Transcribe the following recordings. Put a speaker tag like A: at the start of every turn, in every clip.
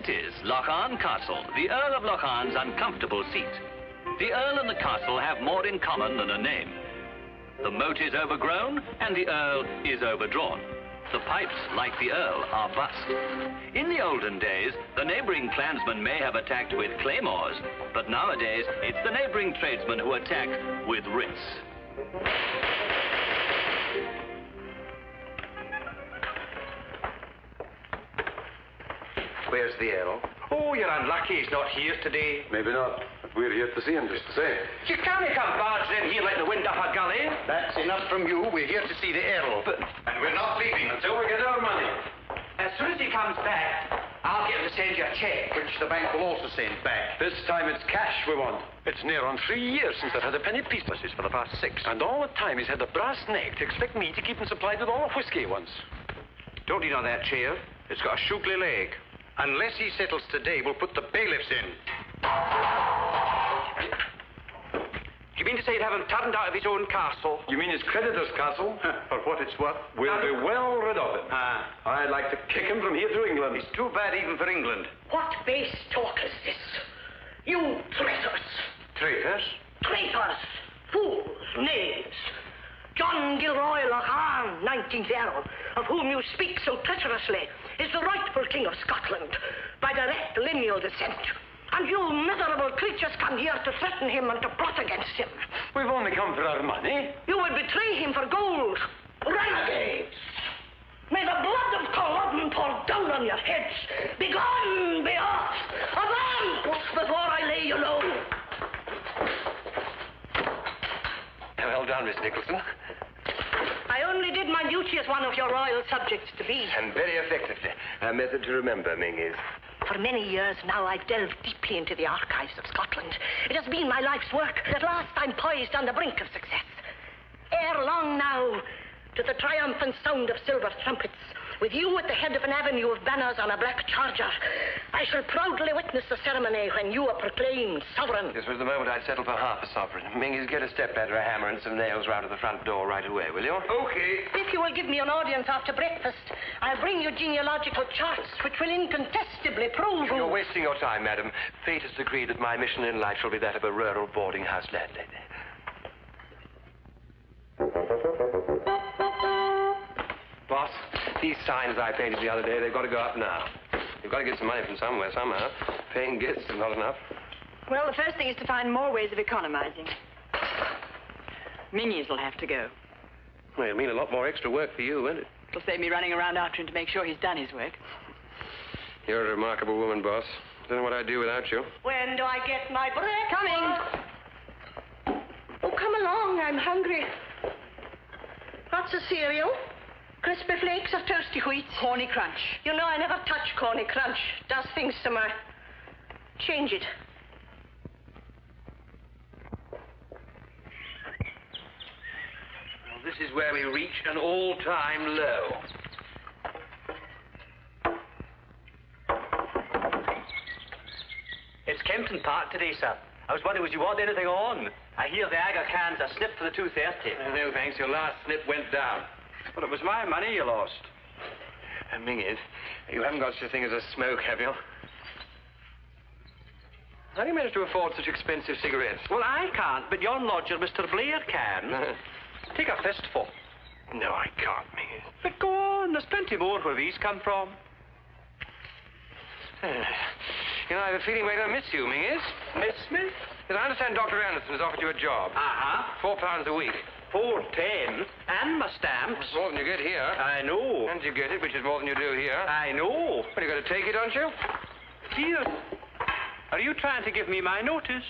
A: that is Locharne Castle, the Earl of Locharne's uncomfortable seat. The Earl and the castle have more in common than a name. The moat is overgrown, and the Earl is overdrawn. The pipes, like the Earl, are bust. In the olden days, the neighboring clansmen may have attacked with claymores, but nowadays, it's the neighboring tradesmen who attack with writs.
B: Where's the Earl?
C: Oh, you're unlucky he's not here today.
D: Maybe not, but we're here to see him just the same.
C: You can't come barging in here like the wind up a gully.
B: That's enough from you. We're here to see the Earl. And we're not leaving until we get our money.
C: As soon as he comes back, I'll get him to send you a check.
B: Which the bank will also send back.
D: This time it's cash we want. It's near on 3 years since I've had a penny piece for the past 6. And all the time he's had the brass neck to expect me to keep him supplied with all the whiskey once.
C: Don't lean on that chair. It's got a shoogly leg.
B: Unless he settles today, we'll put the bailiffs in.
C: You mean to say he'd have him turned out of his own castle?
D: You mean his creditor's castle?
B: For what it's worth.
D: We'll be well rid of him. I'd like to kick him from here to England.
B: It's too bad even for England.
E: What base talk is this? You traitors!
B: Traitors?
E: Traitors! Fools! Knaves! John Gilroy Locharne, 19th Earl, of whom you speak so treacherously, is the rightful King of Scotland, by direct lineal descent. And you miserable creatures come here to threaten him and to plot against him.
D: We've only come for our money.
E: You would betray him for gold. Renegades! May the blood of Culloden pour down on your heads. Begone, be off! Avance before I lay you low.
D: Well done, Miss Nicholson.
E: I only did my duty as one of your royal subjects to be.
D: And very effectively. A method to remember, Ming, is...
E: For many years now, I've delved deeply into the archives of Scotland. It has been my life's work. At last, I'm poised on the brink of success. Ere long now, to the triumphant sound of silver trumpets, with you at the head of an avenue of banners on a black charger, I shall proudly witness the ceremony when you are proclaimed sovereign.
D: This was the moment I'd settle for half a sovereign. Mingus, get a step-ladder, a hammer, and some nails round to the front door right away, will you?
B: Okay.
E: If you will give me an audience after breakfast, I'll bring you genealogical charts which will incontestably prove...
D: You're wasting your time, madam. Fate has decreed that my mission in life shall be that of a rural boarding-house landlady. Boss, these signs I painted the other day, they've got to go up now. You've got to get some money from somewhere, somehow. Paying gifts is not enough.
F: Well, the first thing is to find more ways of economizing. Minnie's will have to go.
D: Well, it'll mean a lot more extra work for you, won't it?
F: It'll save me running around after him to make sure he's done his work.
D: You're a remarkable woman, boss. Don't know what I'd do without you.
E: When do I get my breakfast?
F: Coming.
E: Oh, come along. I'm hungry. What's the cereal? Crispy flakes or toasty wheat?
F: Corny crunch.
E: You know, I never touch Corny Crunch. Does things to my... Change it.
C: Well, this is where we reach an all-time low. It's Kempton Park today, sir. I was wondering, would you want anything on? I hear the Aga cans are snipped for the 2:30.
D: No, thanks. Your last snip went down.
C: Well, it was my money you lost.
D: Mingus, you haven't got such a thing as a smoke, have you? How do you manage to afford such expensive cigarettes?
C: Well, I can't, but yon lodger, Mr. Blair, can. Take a fistful.
D: No, I can't, Mingus.
C: But go on, there's plenty more where these come from.
D: You know, I have a feeling we're going to miss you, Mingus.
C: Miss me?
D: Yes, I understand Dr. Anderson has offered you a job.
C: Uh-huh.
D: £4 a week.
C: 4.10, and my stamps.
D: It's more than you get here.
C: I know.
D: And you get it, which is more than you do here.
C: I know.
D: Well, you've got to take it, don't you?
C: Dear, are you trying to give me my notice?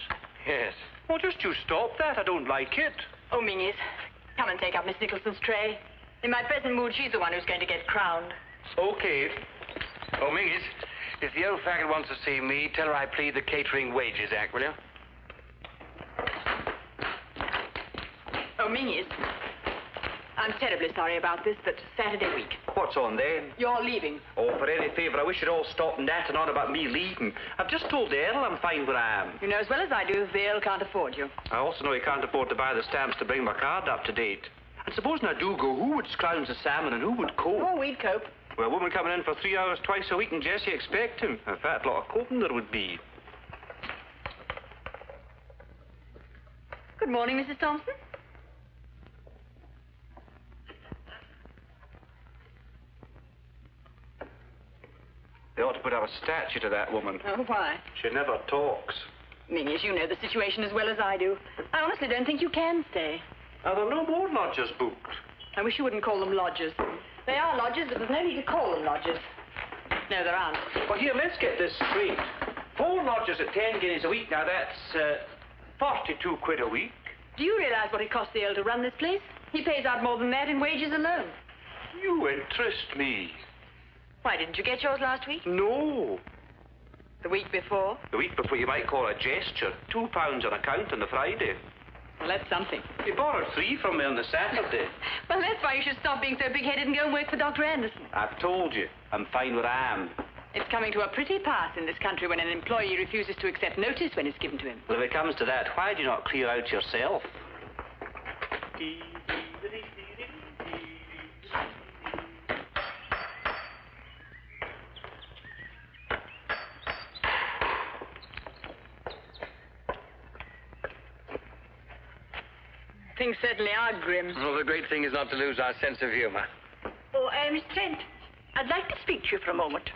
D: Yes.
C: Well, just you stop that. I don't like it.
F: Oh, Minnie's, come and take up Miss Nicholson's tray. In my present mood, she's the one who's going to get crowned.
C: Okay.
D: Oh, Mingus, if the old faggot wants to see me, tell her I plead the Catering Wages Act, will you?
F: Oh, Minnie's, I'm terribly sorry about this, but Saturday week.
C: What's on then?
F: You're leaving.
C: Oh, for any favour, I wish you'd all stop nattering on about me leaving. I've just told the Earl I'm fine where I am.
F: You know as well as I do, the Earl can't afford you.
C: I also know he can't afford to buy the stamps to bring my card up to date. And supposing I do go, who would scrounge the salmon and who would cope?
F: Oh, we'd cope.
C: Well, a woman coming in for 3 hours twice a week, and Jesse expect him. A fat lot of coping there would be.
F: Good morning, Mrs. Thompson.
C: They ought to put up a statue to that woman.
F: Oh, why?
C: She never talks.
F: Mingus, you know the situation as well as I do. I honestly don't think you can stay.
C: Are there no more lodgers booked?
F: I wish you wouldn't call them lodgers. They are lodgers, but there's no need to call them lodgers. No, there aren't.
C: Well, here, let's get this straight. 4 lodgers at 10 guineas a week. Now, that's 42 quid a week.
F: Do you realize what it costs the Earl to run this place? He pays out more than that in wages alone.
C: You interest me.
F: Why, didn't you get yours last week?
C: No.
F: The week before?
C: The week before you might call a gesture. £2 on account on the Friday.
F: Well, that's something.
C: You borrowed 3 from me on the Saturday.
F: Well, that's why you should stop being so big-headed and go and work for Dr. Anderson.
C: I've told you. I'm fine where I am.
F: It's coming to a pretty pass in this country when an employee refuses to accept notice when it's given to him.
C: Well, if it comes to that, why do you not clear out yourself?
F: Things certainly are grim.
D: Well, the great thing is not to lose our sense of humor.
E: Oh, Miss Trent, I'd like to speak to you for a moment.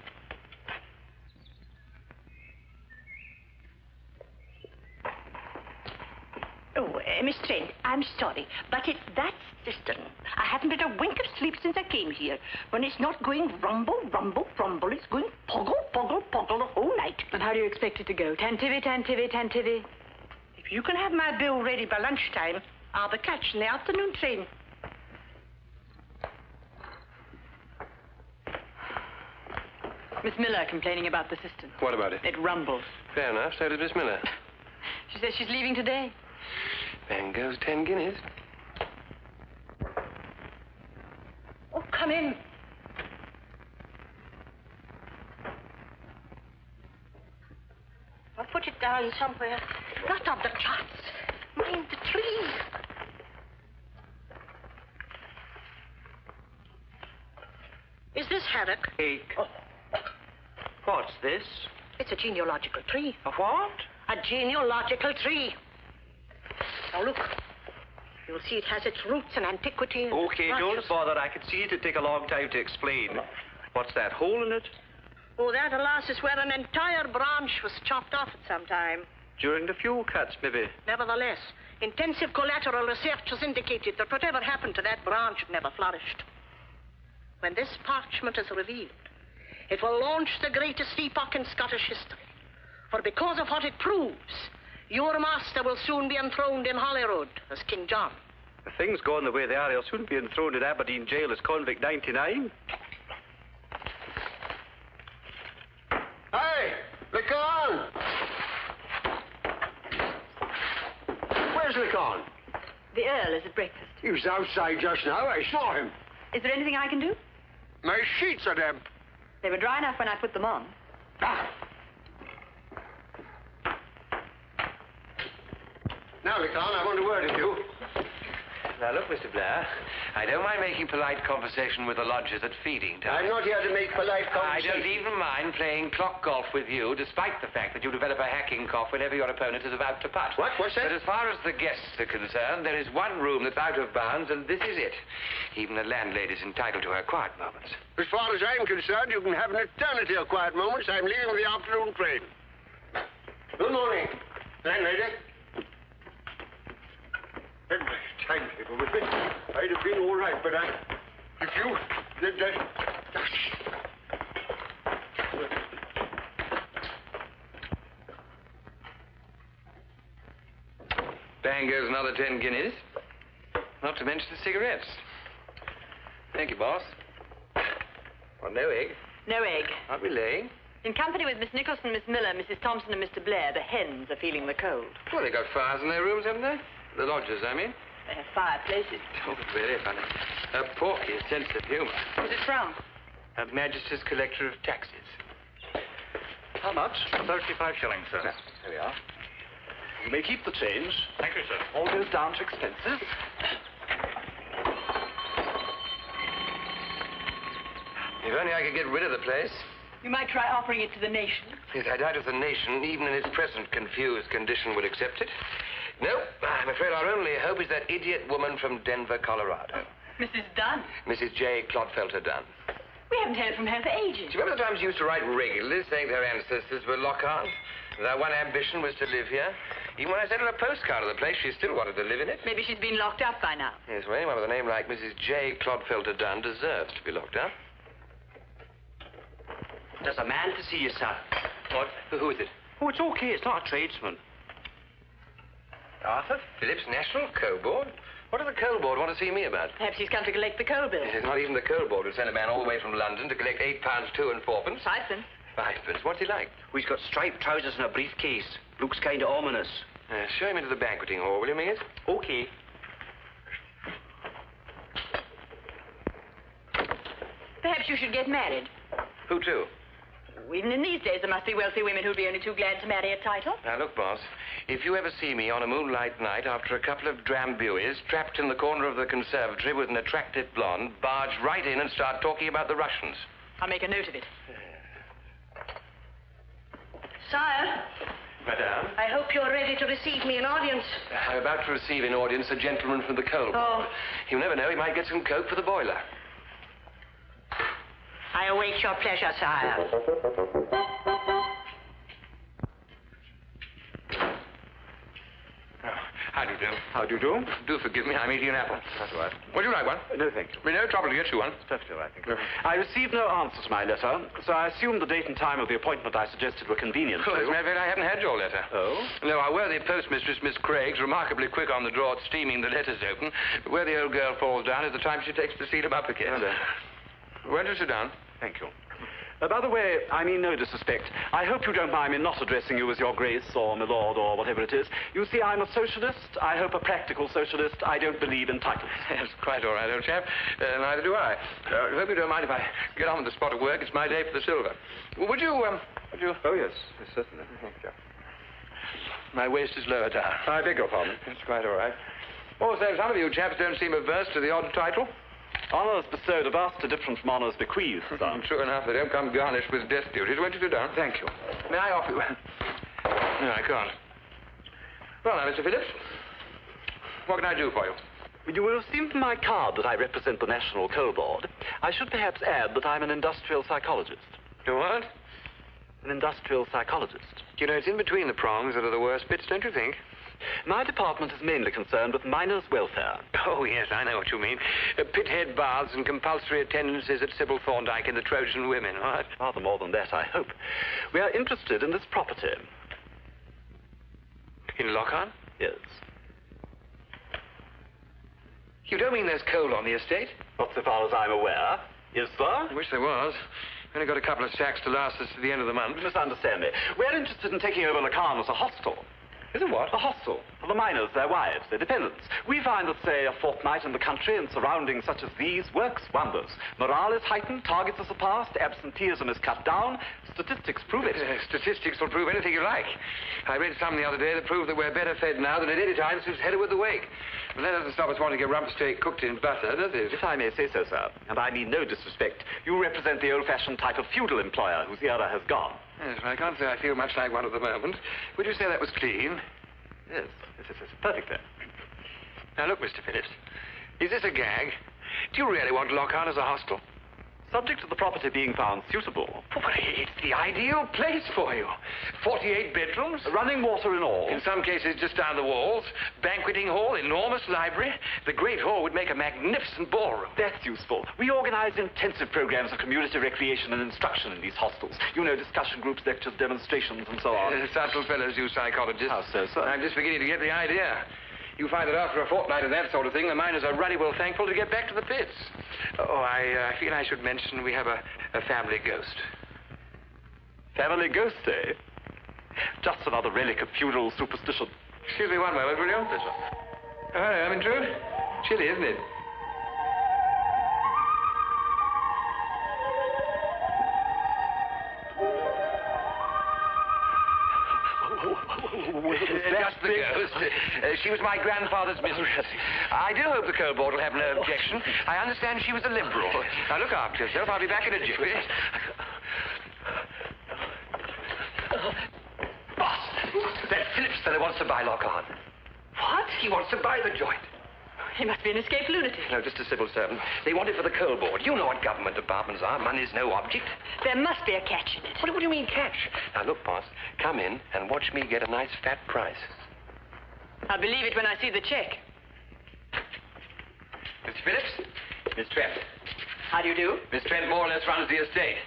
E: Oh, Miss Trent, I'm sorry, but it's that cistern. I haven't had a wink of sleep since I came here. When it's not going rumble, rumble, rumble, it's going poggle, poggle, poggle the whole night.
F: And how do you expect it to go? Tantivy, tantivy, tantivy.
E: If you can have my bill ready by lunchtime, I'll be catching the afternoon train.
F: Miss Miller complaining about the cistern.
D: What about it?
F: It rumbles.
D: Fair enough. So does Miss Miller.
F: She says she's leaving today.
D: Then goes 10 guineas.
E: Oh, come in. I'll put it down somewhere. Not on the cloths. Mind the tree. Is this haddock?
C: Cake.
E: Oh,
C: What's this?
E: it's a genealogical tree.
C: A what?
E: A genealogical tree. Now look. You'll see it has its roots in antiquity. and
C: Okay, don't
E: branches.
C: bother. I can see it'd take a long time to explain. What's that hole in it?
E: Oh, that, alas, is where an entire branch was chopped off at some time.
C: During the fuel cuts, maybe.
E: Nevertheless, intensive collateral research has indicated that whatever happened to that branch never flourished. When this parchment is revealed, it will launch the greatest epoch in Scottish history. For because of what it proves, your master will soon be enthroned in Holyrood as King John.
C: If things go on the way they are, he'll soon be enthroned in Aberdeen jail as convict 99.
B: Hey, Locharne! Where's Locharne?
F: The Earl is at breakfast.
B: He was outside just now. I saw him.
F: Is there anything I can do?
B: My sheets are damp.
F: They were dry enough when I put them on.
B: Ah. Now, Locharne, I want a word with you.
D: Now, look, Mr. Blair, I don't mind making polite conversation with the lodgers at feeding time.
B: I'm not here to make polite
D: I
B: conversation.
D: don't even mind playing clock golf with you, despite the fact that you develop a hacking cough whenever your opponent is about to putt.
B: What? What's that?
D: But as far as the guests are concerned, there is one room that's out of bounds, and this is it. Even the landlady's entitled to her quiet moments.
B: As far as I'm concerned, you can have an eternity of quiet moments. I'm leaving with the afternoon train. Good morning, landlady. Had my timetable with me. I'd have been all right, but if you did that...
D: Bang goes another 10 guineas. Not to mention the cigarettes. Thank you, boss. Well, no egg.
F: No egg.
D: Aren't we laying?
F: In company with Miss Nicholson, Miss Miller, Mrs. Thompson, and Mr. Blair, the hens are feeling the cold.
D: Well, they got fires in their rooms, haven't they? The lodgers, I mean.
F: They have fireplaces.
D: Oh, very funny. Porky's sense of humor.
F: Who's it from?
D: Her Majesty's Collector of Taxes.
C: How much? 35 shillings, sir.
D: There we are.
C: You may keep the change.
A: Thank you, sir.
C: All goes down to expenses.
G: If only I could get rid of the place.
F: You might try offering it to the nation.
G: Yes, I doubt if the nation, even in its present confused condition, would accept it. No, I'm afraid our only hope is that idiot woman from Denver, Colorado.
F: Mrs. Dunne.
G: Mrs. J. Clodfelter Dunne.
F: We haven't heard from her for ages.
G: Do you remember the times she used to write regularly, saying their ancestors were Locharne? Their one ambition was to live here. Even when I sent her a postcard of the place, she still wanted to live in it.
F: Maybe she's been locked up by now.
G: Yes, well, anyone with a name like Mrs. J. Clodfelter Dunne deserves to be locked up.
C: There's a man to see you, sir.
G: What? Who is it?
C: Oh, it's okay. It's not a tradesman.
G: Arthur Phillips, National Coal Board? What does the Coal Board want to see me about?
F: Perhaps he's come to collect the coal bill.
G: It's not even the Coal Board would send a man all the way from London to collect £8 2 and 4 pence.
F: 5 cents.
G: 5 pence. What's he like?
C: Oh, he's got striped trousers and a briefcase. Looks kind of ominous.
G: Show him into the banqueting hall, will you, Mingus?
C: Okay.
F: Perhaps you should get married.
G: Who to?
F: Even in these days, there must be wealthy women who'd be only too glad to marry a title.
G: Now, look, boss, if you ever see me on a moonlight night after a couple of drambuies trapped in the corner of the conservatory with an attractive blonde, barge right in and start talking about the Russians.
F: I'll make a note of it.
E: Sire,
G: Madame?
E: I hope you're ready to receive me in audience.
G: I'm about to receive in audience a gentleman from the coal board.
E: Oh.
G: You never know, he might get some coke for the boiler.
E: I await your pleasure, sire.
G: How do you do?
C: How do you do?
G: Do forgive me, I'm eating an apple.
C: That's all right.
G: Would you like one?
C: No, thank you.
G: No trouble to get you one.
C: It's perfectly all right, thank you. I received no answer to my letter, so I assumed the date and time of the appointment I suggested were convenient.
G: Well, as a matter of fact, I haven't had your letter.
C: Oh?
G: No, our worthy postmistress, Miss Craig's remarkably quick on the draw at steaming the letters open. But where the old girl falls down is the time she takes to seal them up again.
C: Oh, no.
G: Won't you sit down?
C: Thank you. By the way, I mean no disrespect. I hope you don't mind me not addressing you as your grace or my lord or whatever it is. You see, I'm a socialist. I hope a practical socialist. I don't believe in titles.
G: That's quite all right, old chap. Neither do I. I hope you don't mind if I get on with the spot of work. It's my day for the silver. Would you...
C: Oh, yes, certainly. Thank you.
G: My waist is lower down.
C: I beg your pardon.
G: It's quite all right. Also, some of you chaps don't seem averse to the odd title.
C: Honours bestowed are vastly different from honours bequeathed, sir.
G: True enough, they don't come garnished with death duties. Won't you sit down?
C: Thank you.
G: May I offer you... No, I can't. Well, now, Mr. Phillips, what can I do for you?
C: You will have seen from my card that I represent the National Coal Board. I should perhaps add that I'm an industrial psychologist.
G: You what?
C: An industrial psychologist.
G: You know, it's in between the prongs that are the worst bits, don't you think?
C: My department is mainly concerned with miners' welfare.
G: Oh, yes, I know what you mean. Pithead baths and compulsory attendances at Sybil Thorndyke and the Trojan women, what?
C: Rather more than that, I hope. We are interested in this property.
G: In Locharne?
C: Yes.
G: You don't mean there's coal on the estate?
C: Not so far as I'm aware. Is there?
G: I wish there was. Only got a couple of sacks to last us to the end of the month.
C: You misunderstand me. We're interested in taking over Locharne as a hostel.
G: Is it what?
C: A hostel for the miners, their wives, their dependents. We find that, say, a fortnight in the country and surroundings such as these works wonders. Morale is heightened, targets are surpassed, absenteeism is cut down. Statistics prove it.
G: Statistics will prove anything you like. I read some the other day that proved that we're better fed now than at any time since headed with the wake. But that doesn't stop us wanting to get rump steak cooked in butter, does it?
C: If I may say so, sir, and I mean no disrespect, you represent the old-fashioned type of feudal employer whose era has gone.
G: Yes, well, I can't say I feel much like one at the moment. Would you say that was clean?
C: Yes, perfectly.
G: Now, look, Mr. Phillips, is this a gag? Do you really want Locharne as a hostel?
C: Subject to the property being found suitable.
G: But it's the ideal place for you. 48 bedrooms.
C: Running water in all.
G: In some cases, just down the walls. Banqueting hall, enormous library. The great hall would make a magnificent ballroom.
C: That's useful. We organize intensive programs of community recreation and instruction in these hostels. You know, discussion groups, lectures, demonstrations, and so on.
G: Subtle fellows, you psychologists.
C: How so, sir?
G: I'm just beginning to get the idea. You find that after a fortnight of that sort of thing, the miners are ruddy well thankful to get back to the pits. Oh, I feel I should mention we have a family ghost.
C: Family ghost, eh? Just another relic of feudal superstition.
G: Excuse me one moment, will you? Yes, sir. Oh, I'm intrude. Chilly, isn't it? Just the ghost. She was my grandfather's mistress. I do hope the coal board will have no objection. I understand she was a liberal. Now, look after yourself. I'll be back in a jiffy. Boss, that Phillips fellow wants to buy Locharne.
F: What?
G: He wants to buy the joint.
F: He must be an escaped lunatic.
G: No, just a civil servant. They want it for the coal board. You know what government departments are. Money's no object.
F: There must be a catch in it.
G: What do you mean, catch? Now, look, boss, come in and watch me get a nice fat price.
F: I'll believe it when I see the check.
G: Mr. Phillips? Miss Trent.
F: How do you do?
G: Miss Trent more or less runs the estate.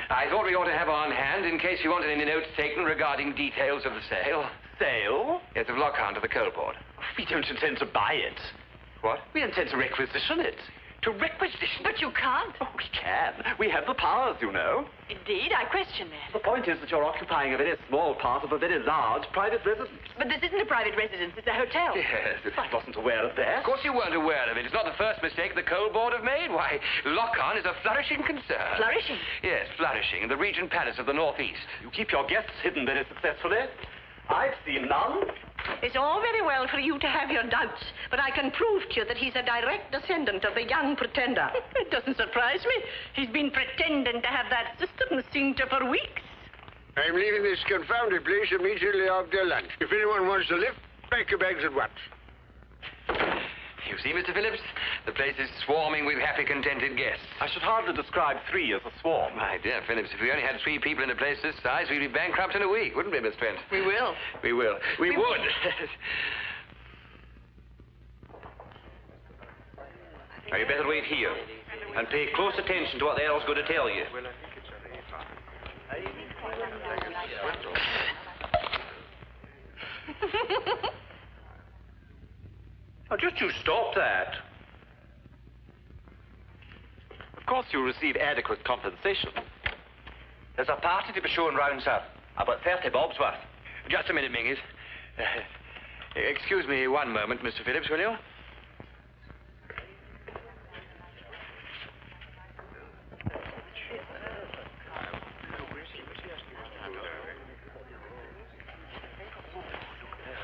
G: I thought we ought to have her on hand in case you wanted any notes taken regarding details of the sale.
C: Sale?
G: Yes, of Locharne to the coal board.
C: We don't intend to buy it.
G: What?
C: We intend to requisition it.
G: To requisition?
F: But you can't.
C: Oh, we can. We have the powers, you know.
F: Indeed, I question that.
C: The point is that you're occupying a very small part of a very large private residence.
F: But this isn't a private residence, it's a hotel.
G: Yes.
C: I wasn't aware of that.
G: Of course you weren't aware of it. It's not the first mistake the coal board have made. Why, Locharne is a flourishing concern.
F: Flourishing?
G: Yes, flourishing. In the Regent Palace of the Northeast.
C: You keep your guests hidden very successfully. I've seen none.
E: It's all very well for you to have your doubts, but I can prove to you that he's a direct descendant of the young pretender. It doesn't surprise me. He's been pretending to have that sister seen to for weeks.
B: I'm leaving this confounded place immediately after lunch. If anyone wants to lift, pack your bags at once.
G: You see, Mr. Phillips, the place is swarming with happy, contented guests.
C: I should hardly describe 3 as a swarm.
G: My dear Phillips, if we only had 3 people in a place this size, we'd be bankrupt in a week, wouldn't we, Miss Trent?
F: We will.
G: We will. We would.
H: Now, you better wait here and pay close attention to what the Earl's going to tell you. Now, just you stop that.
C: Of course you'll receive adequate compensation.
H: There's a party to be shown round, sir. About 30 bobs worth.
G: Just a minute, Mingus. Excuse me one moment, Mr. Phillips, will you?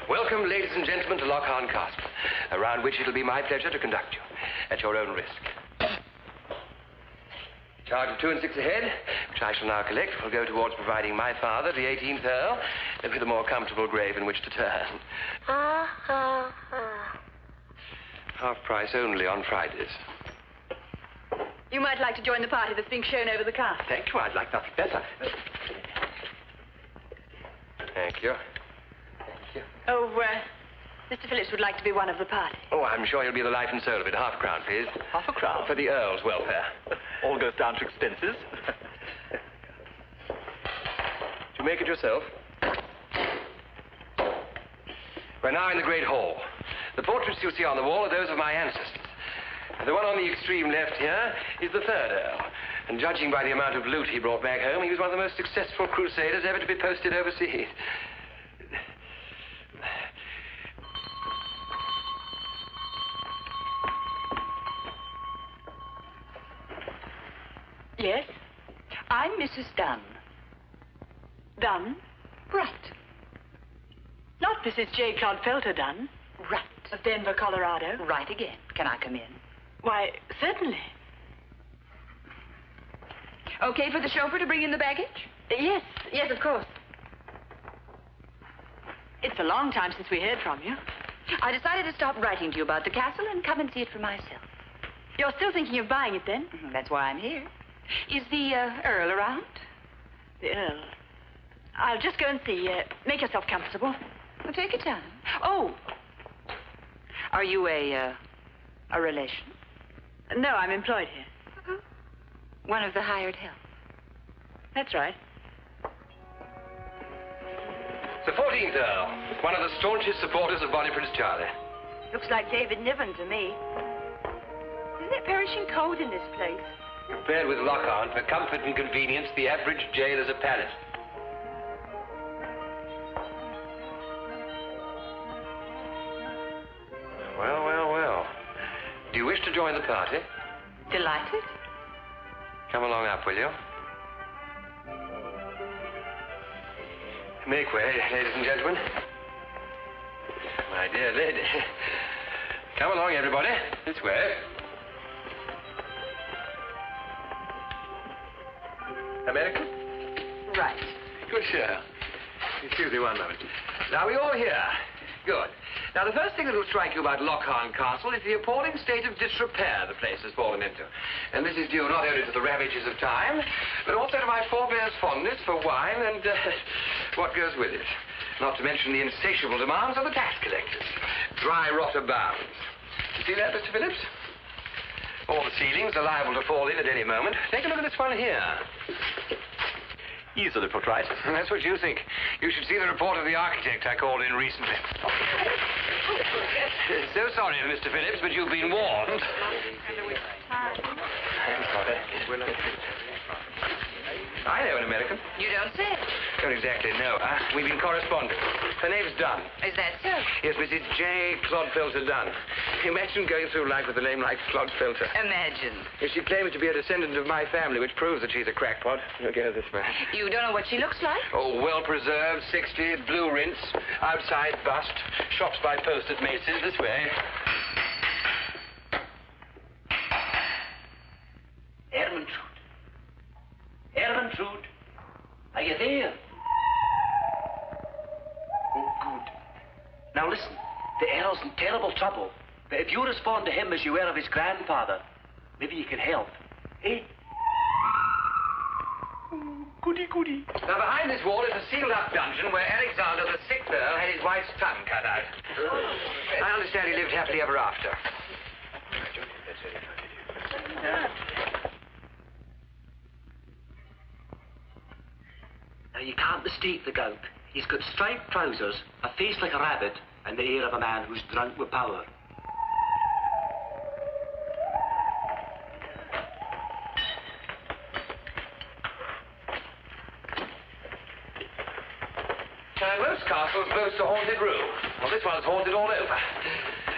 G: Welcome, ladies and gentlemen, to Locharne Castle, around which it'll be my pleasure to conduct you, at your own risk. Charge of 2 and 6 a head, which I shall now collect, will go towards providing my father, the 18th Earl, with a more comfortable grave in which to turn. Half price only on Fridays.
F: You might like to join the party that's being shown over the castle.
C: Thank you. I'd like nothing better.
G: Thank you.
F: Oh, Mr. Phillips would like to be one of the party.
G: Oh, I'm sure he'll be the life and soul of it. Half a crown, please.
C: Half a crown?
G: For the Earl's welfare.
C: All goes down to expenses.
G: To make it yourself. We're now in the Great Hall. The portraits you see on the wall are those of my ancestors. The one on the extreme left here is the 3rd Earl. And judging by the amount of loot he brought back home, he was one of the most successful crusaders ever to be posted overseas.
F: Yes?
I: I'm Mrs. Dunne.
F: Dunne?
I: Right.
F: Not Mrs. J. Clodfelter Dunne.
I: Right.
F: Of Denver, Colorado.
I: Right again. Can I come in?
F: Why, certainly.
I: Okay for the chauffeur to bring in the baggage?
F: Yes, of course. It's a long time since we heard from you.
I: I decided to stop writing to you about the castle and come and see it for myself.
F: You're still thinking of buying it, then?
I: That's why I'm here. Is the Earl around?
F: The Earl. I'll just go and see. Make yourself comfortable.
I: Well, take your time. Oh. Are you a relation?
F: No, I'm employed here.
I: One of the hired help.
F: That's right.
G: The 14th Earl, one of the staunchest supporters of Bonnie Prince Charlie.
E: Looks like David Niven to me. Isn't it perishing cold in this place?
G: Compared with Locharne, for comfort and convenience, the average jail is a palace. Well. Do you wish to join the party?
I: Delighted.
G: Come along up, will you? Make way, ladies and gentlemen. My dear lady. Come along, everybody. This way. American?
I: Right.
G: Good, sir. Excuse me one moment. Now, we're all here. Good. Now, the first thing that will strike you about Locharne Castle is the appalling state of disrepair the place has fallen into. And this is due not only to the ravages of time, but also to my forebears' fondness for wine and what goes with it. Not to mention the insatiable demands of the tax collectors. Dry rot abounds. You see that, Mr. Phillips? All the ceilings are liable to fall in at any moment. Take a look at this one here.
H: Easily put right.
G: That's what you think. You should see the report of the architect I called in recently. So sorry, Mr. Phillips, but you've been warned. I know an American.
I: You don't say.
G: Don't exactly know. We've been corresponding. Her name's Dunne.
I: Is that so?
G: Yes, Mrs. J. Clodfelter Dunne. Imagine going through life with a name like Clodfelter.
I: Imagine.
G: Yes, she claims to be a descendant of my family, which proves that she's a crackpot. Look at her this way.
I: You don't know what she looks like?
G: Oh, well-preserved, 60, blue rinse, outside bust, shops by post at Macy's, this way.
J: Ermintrude, are you there? Oh, good. Now listen, the Earl's in terrible trouble. But if you're as fond of him as you were of his grandfather, maybe you can help. Eh? Oh, goody, goody.
G: Now, behind this wall is a sealed-up dungeon where Alexander the Sixth Earl had his wife's tongue cut out. I understand he lived happily ever after.
J: Now, you can't mistake the gowk. He's got striped trousers, a face like a rabbit, and the air of a man who's drunk with power.
G: Most castles boast a haunted room. Well, this one's haunted all over.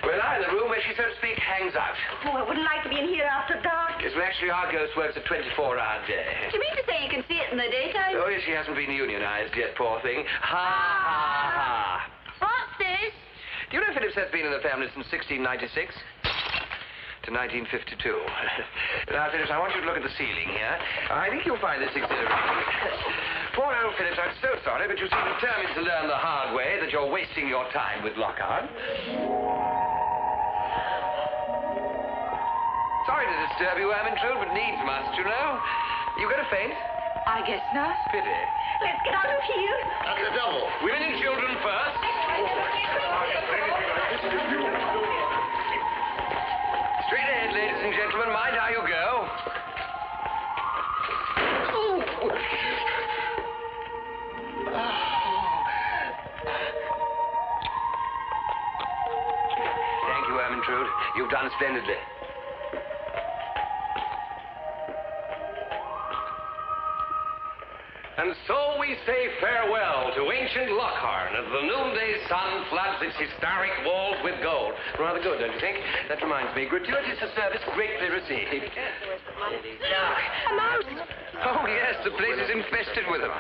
G: We're now in the room where she, so to speak, hangs out.
E: Oh, I wouldn't like to be in here after dark.
G: Yes, well, actually, our ghost works a 24-hour day.
I: Do you mean to say you can see it in the daytime?
G: Oh, yes, she hasn't been unionized yet, poor thing. Ha, ha, ha.
I: What's this?
G: Do you know Phillips has been in the family since 1696? To 1952. Now, Phillips, I want you to look at the ceiling here. I think you'll find this exhilarating. Poor old Phillips, I'm so sorry, but you seem determined to learn the hard way that you're wasting your time with Locharne. Sorry to disturb you, Ermintrude, but needs must, you know. You going to faint?
I: I guess not.
G: Pity.
E: Let's get out of here.
B: That's the double.
G: Women and children first. Straight ahead, ladies and gentlemen. Mind how you go. Thank you, Ermintrude. You've done splendidly. And so we say farewell to ancient Locharne as the noonday sun floods its historic walls with gold. Rather good, don't you think? That reminds me, gratuitous service greatly received.
E: A mouse.
G: Oh, yes, the place is infested with them.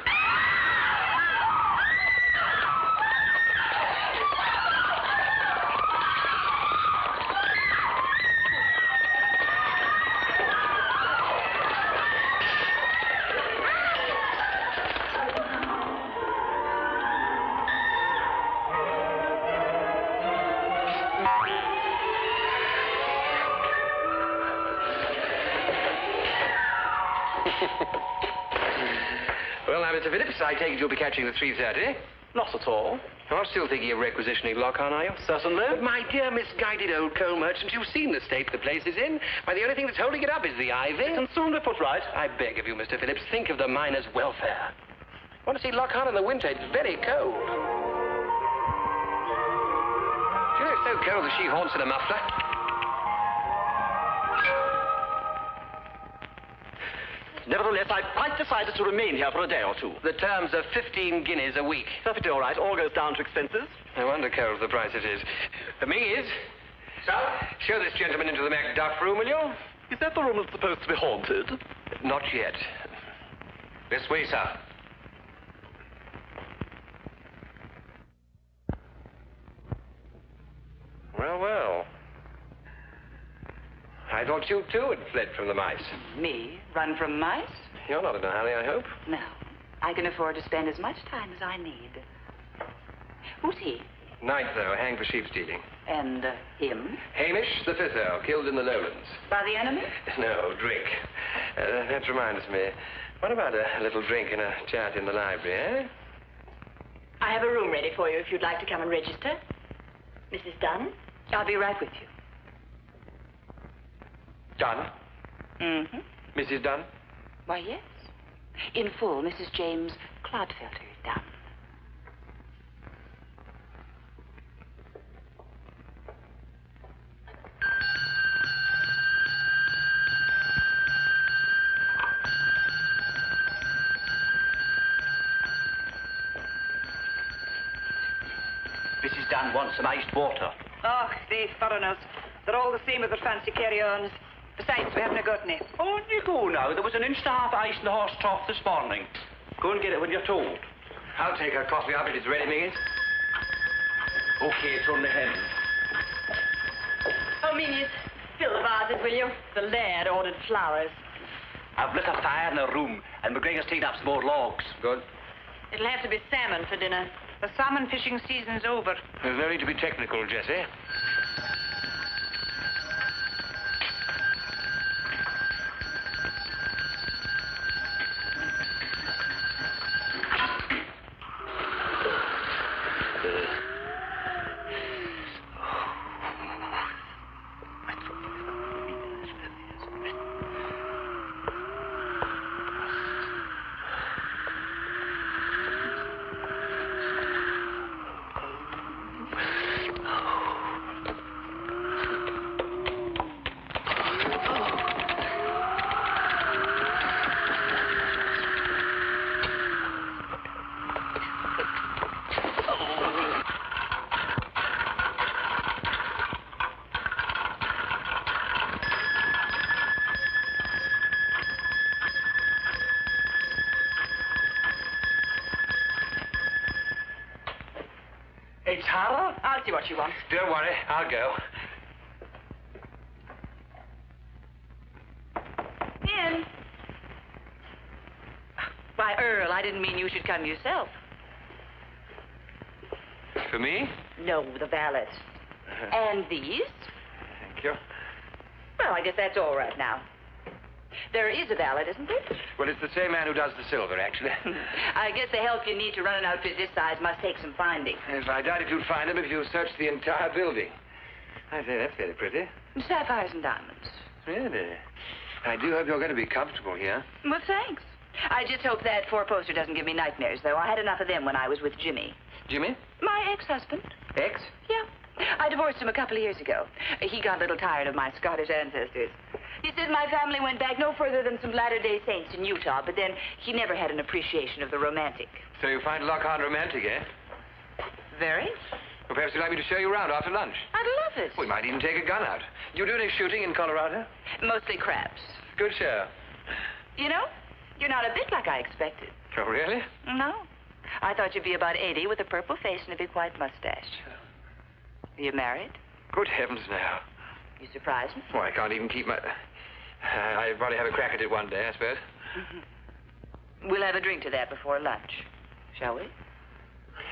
G: Well, now, Mr. Phillips, I take it you'll be catching the 3:30.
H: Not at all.
G: You're still thinking of requisitioning Locharne, are you?
H: Certainly.
G: But my dear misguided old coal merchant, you've seen the state the place is in. Why, the only thing that's holding it up is the ivy.
H: It can soon be put right.
G: I beg of you, Mr. Phillips, think of the miners' welfare. Want to see Locharne in the winter? It's very cold. Do you know it's so cold that she haunts in a muffler?
H: Nevertheless, I've quite decided to remain here for a day or two.
G: The terms are 15 guineas a week.
H: Perfectly all right. All goes down to expenses.
G: I wonder, Carol, the price it is. The Mingies? Sir? Show this gentleman into the Macduff room, will you?
H: Is that the room that's supposed to be haunted?
G: Not yet. This way, sir. Well, well. I thought you, too, had fled from the mice.
I: Me? Run from mice?
G: You're not in a hurry, I hope.
I: No. I can afford to spend as much time as I need. Who's he?
G: Knight, though, hanged for sheep stealing.
I: And him?
G: Hamish, the fifth Earl, killed in the lowlands.
I: By the enemy?
G: No, drink. That reminds me. What about a little drink and a chat in the library, eh?
E: I have a room ready for you if you'd like to come and register. Mrs. Dunne?
I: I'll be right with you.
G: Dunne?
I: Mm-hmm.
G: Mrs. Dunne?
I: Why, yes. In full, Mrs. James Clodfelter Dunne.
J: Mrs. Dunne wants some iced water.
F: Oh, these foreigners. They're all the same with their fancy carry-ons. Besides, we haven't got any.
J: On you go now. There was an inch and a half ice in the horse trough this morning. Go and get it when you're told.
G: I'll take her coffee up if it's ready, Mingus.
J: Okay, it's on the hand.
E: Oh, Mingus, fill the vases, will you? The laird ordered flowers.
J: I've lit a fire in her room, and McGregor's taken up some more logs.
G: Good.
F: It'll have to be salmon for dinner. The salmon fishing season's over.
G: There's no need to be technical, Jessie.
J: It's Harlow?
F: I'll see what you want.
G: Don't worry, I'll go.
F: In.
I: Why, Earl, I didn't mean you should come yourself.
G: For me?
I: No, the valet. And these?
G: Thank you.
I: Well, I guess that's all right now. There is a valet, isn't there?
G: Well, it's the same man who does the silver, actually.
I: I guess the help you need to run an outfit this size must take some finding.
G: Yes, I doubt if you'd find him if you searched the entire building. I say, that's very pretty.
I: Sapphires and diamonds.
G: Really? I do hope you're going to be comfortable here.
I: Well, thanks. I just hope that four-poster doesn't give me nightmares, though. I had enough of them when I was with Jimmy.
G: Jimmy?
I: My ex-husband.
G: Ex?
I: Yeah. I divorced him a couple of years ago. He got a little tired of my Scottish ancestors. He said my family went back no further than some Latter-day Saints in Utah, but then he never had an appreciation of the romantic.
G: So you find Locharne romantic, eh?
I: Very.
G: Well, perhaps you'd like me to show you around after lunch.
I: I'd love it.
G: We might even take a gun out. You do any shooting in Colorado?
I: Mostly crabs.
G: Good show.
I: You know, you're not a bit like I expected.
G: Oh, really?
I: No. I thought you'd be about 80 with a purple face and a big white mustache. Are you married?
G: Good heavens, no.
I: You surprised me.
G: Well, I can't even keep my... I'd probably have a crack at it one day, I suppose.
I: Mm-hmm. We'll have a drink to that before lunch, shall we?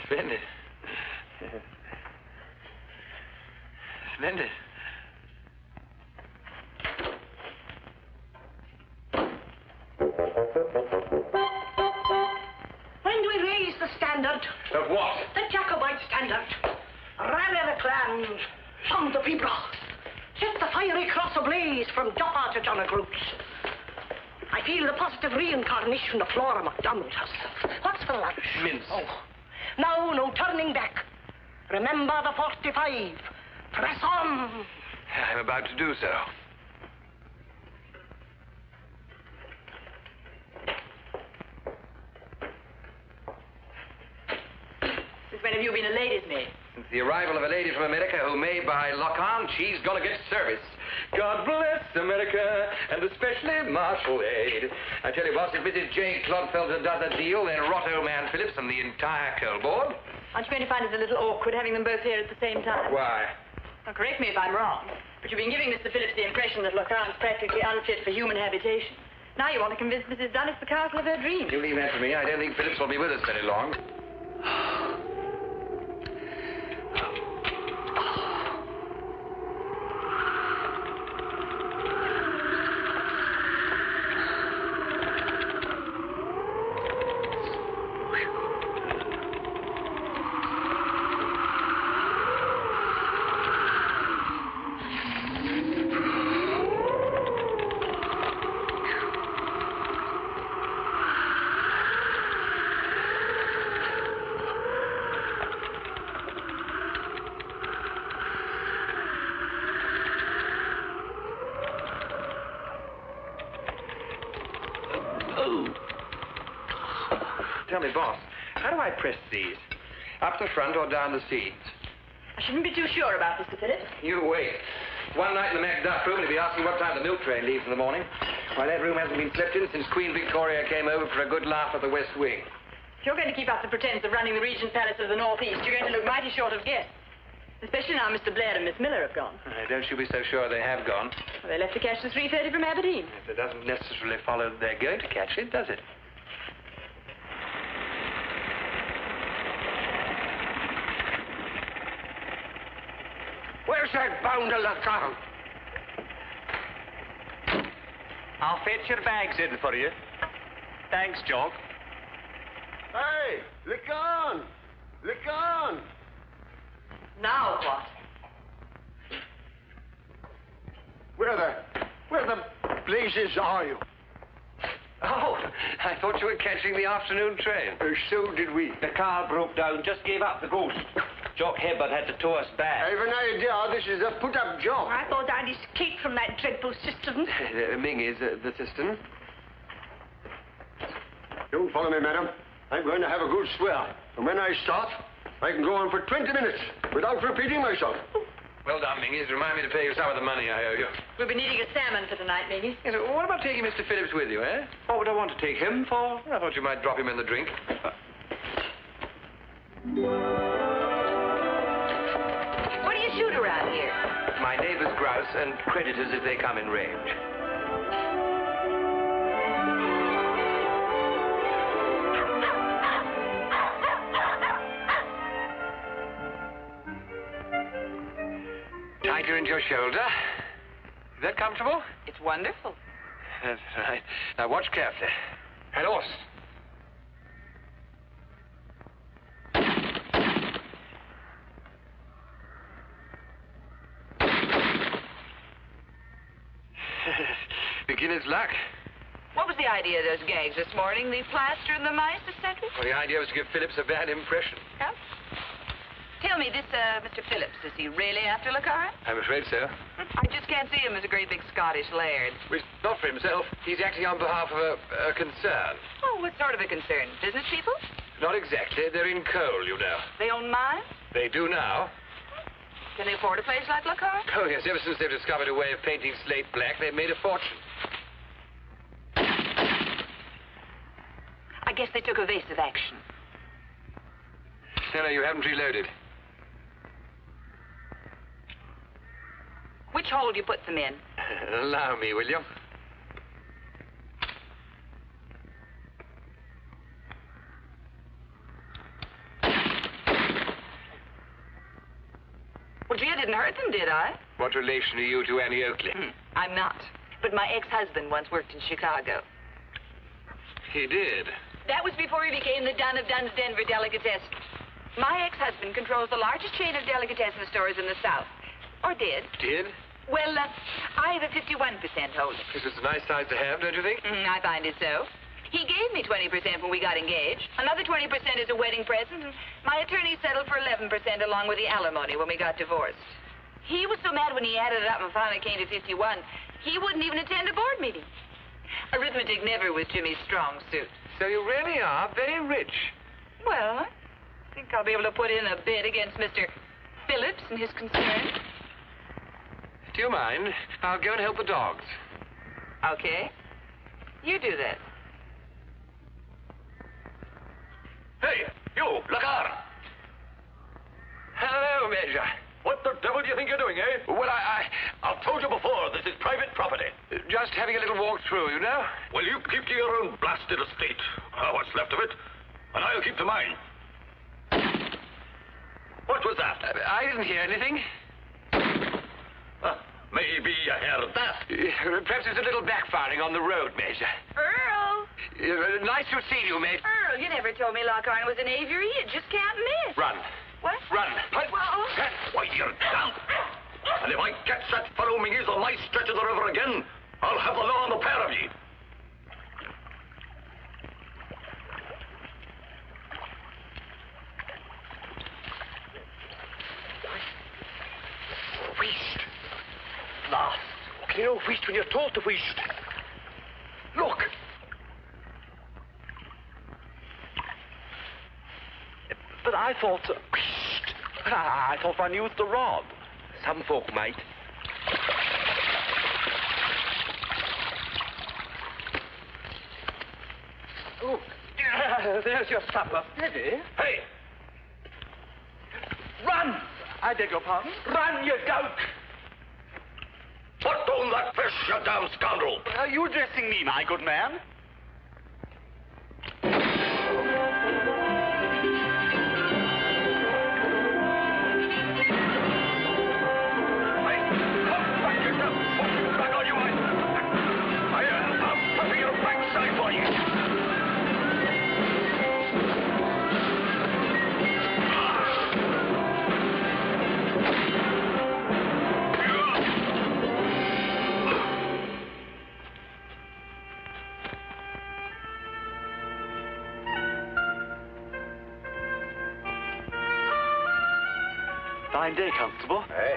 G: Splendid. Splendid.
E: When do we raise the standard?
G: Of what?
E: The Jacobite standard. Rally the clans. Some the people. Set the fiery cross ablaze from Joppa to Donegroots. I feel the positive reincarnation of Flora MacDonald herself. What's for lunch?
G: Mince.
E: Oh. Now, no turning back. Remember the 45. Press on.
G: I'm about to do so.
F: Since when have you been a lady's maid?
G: Since the arrival of a lady from America who may buy Locharne, she's gonna get service. God bless America, and especially Marshall Aid. I tell you, boss, if Mrs. J. Clodfelter does a deal, then rot old man Phillips and the entire coal board.
F: Aren't you going to find it a little awkward having them both here at the same time?
G: Why?
F: Now, correct me if I'm wrong, but you've been giving Mr. Phillips the impression that Locharne's practically unfit for human habitation. Now you want to convince Mrs. Dunne it's the castle of her dreams.
G: You leave that to me. I don't think Phillips will be with us very long. Tell me, boss, how do I press these? Up the front or down the seats?
F: I shouldn't be too sure about Mr. Phillips.
G: You wait. One night in the MacDuff room, he'll be asking what time the milk train leaves in the morning. Why, that room hasn't been slept in since Queen Victoria came over for a good laugh at the West Wing.
F: If you're going to keep up the pretense of running the Regent Palace of the Northeast, you're going to look mighty short of guests. Especially now Mr. Blair and Miss Miller have gone.
G: Don't you be so sure they have gone.
F: Well, they left to catch the 3:30 from Aberdeen.
G: It doesn't necessarily follow that they're going to catch it, does it?
B: Where's that bounder Locharne?
H: I'll fetch your bags in for you. Thanks, Jock.
B: Hey, Locharne! Locharne!
F: Now what?
B: Where the blazes are you?
G: Oh, I thought you were catching the afternoon train.
B: So did we.
H: The car broke down, just gave up the ghost. Jock Hebbard had to tow us back.
B: I've an idea this is a put-up job.
E: I thought I'd escaped from that dreadful cistern.
G: Ming is the cistern.
B: Don't follow me, madam. I'm going to have a good swear. And when I start, I can go on for 20 minutes without repeating myself.
G: Well done, Mingies. Remind me to pay you some of the money I owe you.
F: We'll be needing a salmon for tonight, Mingy.
G: Yes, what about taking Mr. Phillips with you, eh?
H: What would I want to take him for?
G: I thought you might drop him in the drink.
I: What do you shoot around here?
G: My neighbor's grouse and creditors if they come in range. Tighter into your shoulder. Is that comfortable?
I: It's wonderful.
G: That's right. Now watch carefully. Head horse. Beginner's luck.
I: What was the idea of those gags this morning? The plaster and the mice, etc.?
G: Well, the idea was to give Phillips a bad impression.
I: Yeah? Tell me, this, Mr. Phillips, is he really after Locharne?
G: I'm afraid so.
I: I just can't see him as a great big Scottish laird.
G: Well, he's not for himself. He's acting on behalf of a concern.
I: Oh, what sort of a concern? Business people?
G: Not exactly. They're in coal, you know.
I: They own mines?
G: They do now.
I: Can they afford a place like Locharne?
G: Oh, yes. Ever since they've discovered a way of painting slate black, they've made a fortune.
I: I guess they took evasive action.
G: No, you haven't reloaded.
I: Which hole do you put them in?
G: Allow me, will you?
I: Well, gee, I didn't hurt them, did I?
G: What relation are you to Annie Oakley?
I: I'm not. But my ex-husband once worked in Chicago.
G: He did.
I: That was before he became the Dunne of Dunne's Denver Delicatessen. My ex-husband controls the largest chain of delicatessen stores in the South. Or did.
G: Did?
I: Well, I have a 51% holding.
G: This is a nice size to have, don't you think?
I: I find it so. He gave me 20% when we got engaged. Another 20% is a wedding present, and my attorney settled for 11% along with the alimony when we got divorced. He was so mad when he added it up and finally came to 51, he wouldn't even attend a board meeting. Arithmetic never was Jimmy's strong suit.
G: So you really are very rich.
I: Well, I think I'll be able to put in a bid against Mr. Phillips and his concerns.
G: Do you mind? I'll go and help the dogs.
I: Okay. You do that.
G: Hey, you, Locharne. Hello, Major.
D: What the devil do you think you're doing, eh?
G: Well,
D: I've told you before, this is private property.
G: just having a little walk through, you know?
D: Well, you keep to your own blasted estate, what's left of it, and I'll keep to mine. What was that?
G: I didn't hear anything.
D: Maybe you heard that.
G: Perhaps it's a little backfiring on the road, Major.
I: Earl!
G: Nice to see you, mate.
I: Earl, you never told me Locharne was an aviary. You just can't miss.
G: Run.
I: What?
G: Run.
D: Why, you're down. And if I catch that fellow Mingies on my stretch of the river again, I'll have the law on the pair of ye.
G: Wheesht. Last. Okay, you know wheesht when you're told to wheesht. Look.
C: But I thought... Wheesht. I thought one used the rod.
G: Some folk might.
C: Oh, there's your supper. Steady.
D: Hey!
C: Run! I beg your pardon? Run, you goat!
D: Put down that fish, you damn scoundrel!
C: Are you addressing me, my good man? Fine day, Constable.
B: Hey?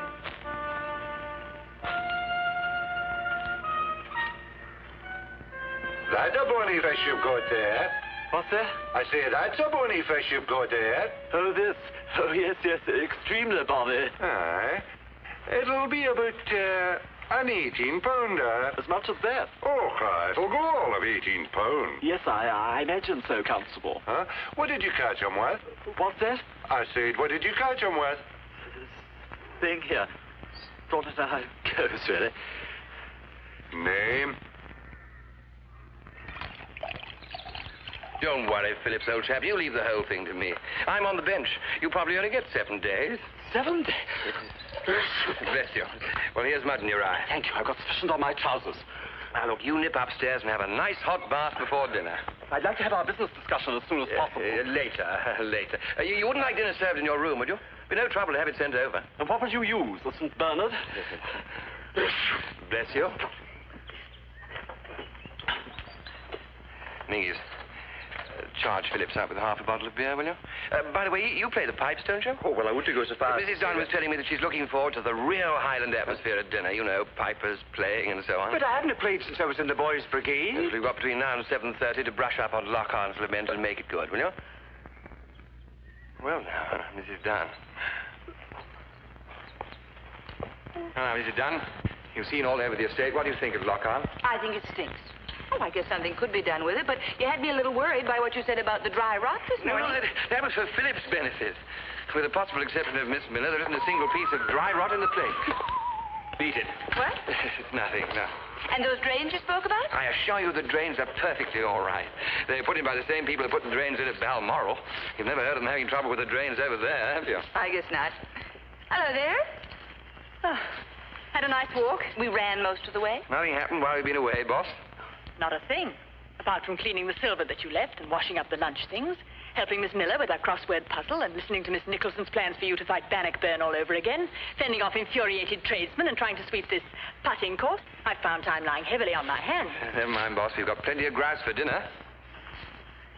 B: That's a bony fish you've got there.
C: What's that?
B: I say, that's a bony fish you've got there.
C: Oh, this. Oh, yes, extremely bonny.
B: Aye. It'll be about, an 18-pounder.
C: As much as that?
B: Oh, Christ, it'll go all of 18 pounds.
C: Yes, I imagine so, Constable.
B: Huh? What did you catch 'em with?
C: What's that?
B: I said, what did you catch 'em with?
C: Thing here. Thought it how it goes, really.
B: Name?
G: Don't worry, Phillips, old chap. You leave the whole thing to me. I'm on the bench. You probably only get 7 days.
C: 7 days?
G: Bless you. Well, here's mud in your eye.
C: Thank you. I've got sufficient on my trousers.
G: Now, look, you nip upstairs and have a nice hot bath before dinner.
C: I'd like to have our business discussion as soon as possible.
G: Later. You wouldn't like dinner served in your room, would you? Be no trouble to have it sent over.
C: And what would you use? The St. Bernard?
G: Bless you. Mingies, charge Phillips out with half a bottle of beer, will you? By the way, you play the pipes, don't you?
D: Oh, well, I wouldn't go so far.
G: Mrs. Dunne was telling me that she's looking forward to the real Highland atmosphere at dinner. You know, pipers playing and so on.
J: But I haven't played since I was in the boys' brigade.
G: Yes, we've got between now and 7:30 to brush up on Locharne's lament and make it good, will you? Well, now, Mrs. Dunne. Now, Mrs. Dunne, you've seen all over the estate. What do you think of Locharne?
I: I think it stinks. Oh, I guess something could be done with it, but you had me a little worried by what you said about the dry rot this morning.
G: Well, that was for Philip's benefit. With the possible exception of Miss Miller, there isn't a single piece of dry rot in the place. Beat it.
I: What?
G: It's nothing, no.
I: And those drains you spoke about?
G: I assure you the drains are perfectly all right. They're put in by the same people who put the drains in at Balmoral. You've never heard of them having trouble with the drains over there, have you?
I: I guess not. Hello there. Oh, had a nice walk. We ran most of the way.
G: Nothing happened while you've been away, boss?
F: Not a thing. Apart from cleaning the silver that you left and washing up the lunch things, helping Miss Miller with her crossword puzzle and listening to Miss Nicholson's plans for you to fight Bannockburn all over again, fending off infuriated tradesmen and trying to sweep this putting course, I found time lying heavily on my hands.
G: Never mind, boss. We've got plenty of grouse for dinner.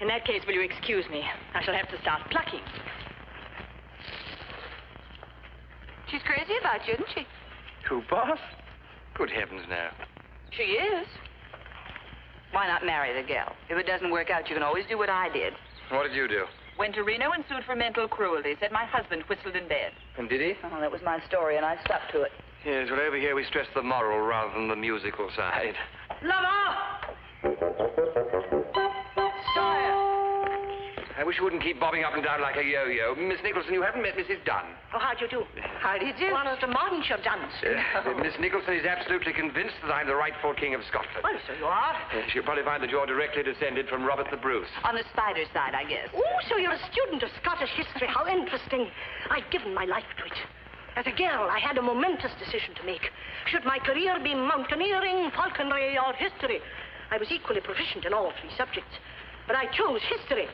F: In that case, will you excuse me? I shall have to start plucking.
I: She's crazy about you, isn't she?
G: Who, boss? Good heavens, no.
I: She is. Why not marry the gal? If it doesn't work out, you can always do what I did.
G: What did you do?
I: Went to Reno and sued for mental cruelty. Said my husband whistled in bed.
G: And did he?
I: Oh, that was my story, and I stuck to it.
G: Yes, well, over here we stress the moral rather than the musical side.
F: Lover!
G: Oh, I wish you wouldn't keep bobbing up and down like a yo-yo. Miss Nicholson, you haven't met Mrs. Dunne.
E: Oh, how do you do?
F: How do you do?
E: One of the Monshire Dunnes.
G: Miss Nicholson is absolutely convinced that I'm the rightful king of Scotland.
E: Well, so you are.
G: She'll probably find that you're directly descended from Robert the Bruce.
I: On the spider side, I guess.
E: Oh, so you're a student of Scottish history. How interesting. I've given my life to it. As a girl, I had a momentous decision to make. Should my career be mountaineering, falconry, or history? I was equally proficient in all three subjects. But I chose history,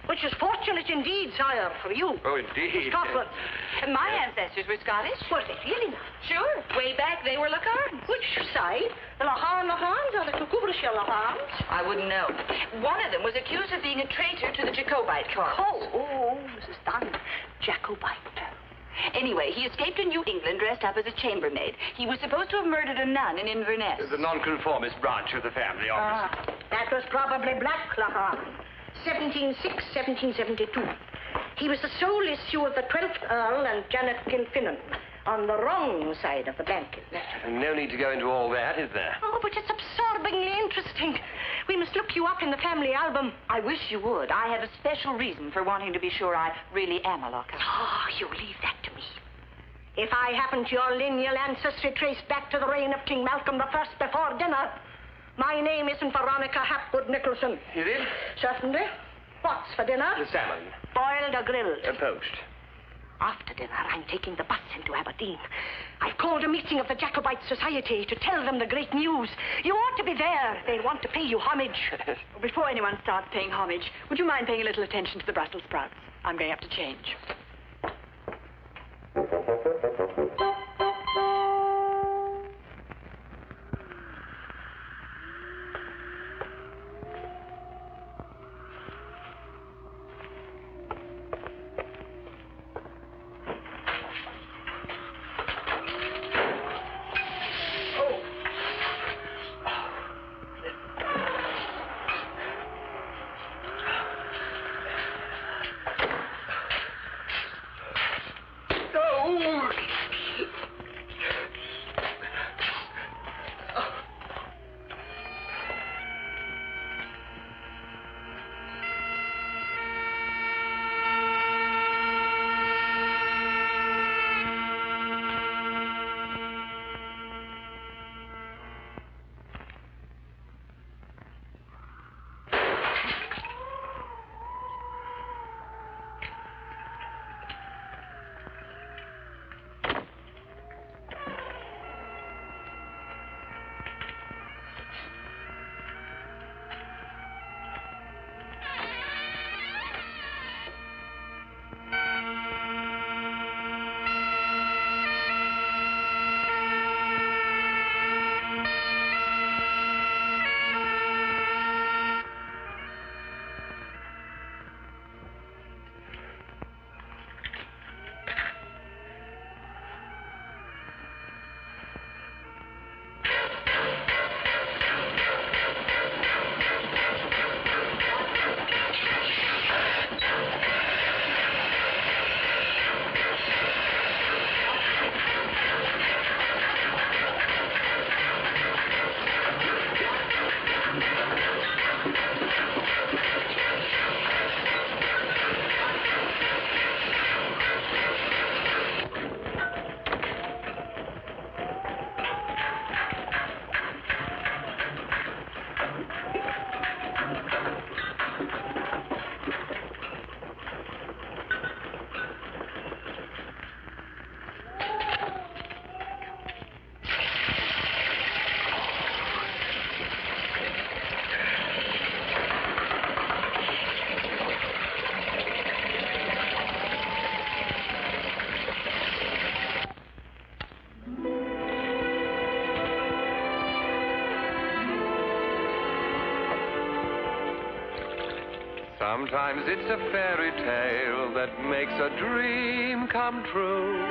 E: which is fortunate indeed, sire, for you.
G: Oh, indeed.
E: Scotland.
I: My ancestors were Scottish.
E: Were they really now?
I: Sure. Way back, they were Locharnes.
E: Which side? The Locharnes or the Cucubrishire Locharnes?
I: I wouldn't know. One of them was accused of being a traitor to the Jacobite cause.
E: Oh, Mrs. Dunne. Jacobite.
I: Anyway, he escaped to New England dressed up as a chambermaid. He was supposed to have murdered a nun in Inverness.
G: The nonconformist branch of the family, obviously.
E: That was probably Black Locharne. 1706-1772. He was the sole issue of the 12th Earl and Janet Kilfinnan, on the wrong side of the blanket.
G: No need to go into all that, is there?
E: Oh, but it's absorbingly interesting. We must look you up in the family album.
I: I wish you would. I have a special reason for wanting to be sure I really am a Locharne.
E: Oh, you leave that to me. If I happen to your lineal ancestry traced back to the reign of King Malcolm I before dinner, my name isn't Veronica Hapgood Nicholson.
G: Is it?
E: Certainly. What's for dinner?
G: The salmon.
E: Boiled or grilled?
G: Poached.
E: After dinner, I'm taking the bus into Aberdeen. I've called a meeting of the Jacobite Society to tell them the great news. You ought to be there. They'll want to pay you homage.
F: Before anyone starts paying homage, would you mind paying a little attention to the Brussels sprouts? I'm going up to change.
K: Sometimes it's a fairy tale that makes a dream come true.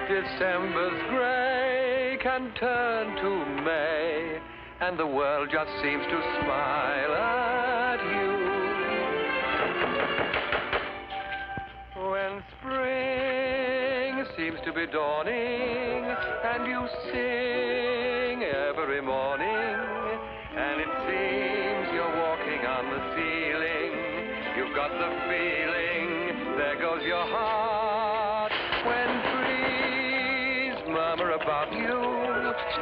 K: December's gray can turn to May, and the world just seems to smile at you. When spring seems to be dawning, and you sing every morning, and it seems you're walking on the ceiling, you've got the feeling, there goes your heart. When trees murmur about you,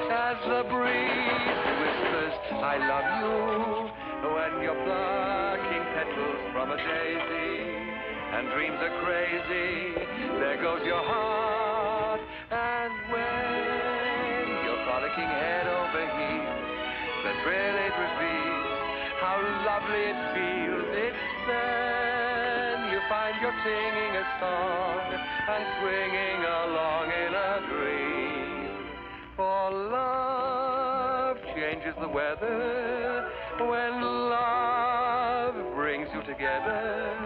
K: as the breeze whispers, I love you. When you're plucking petals from a daisy, and dreams are crazy, there goes your heart. And when you're frolicking head over heels, the thrill it reveals, how lovely it feels. It's then you find you're singing a song and swinging along in a dream. For love changes the weather when love brings you together,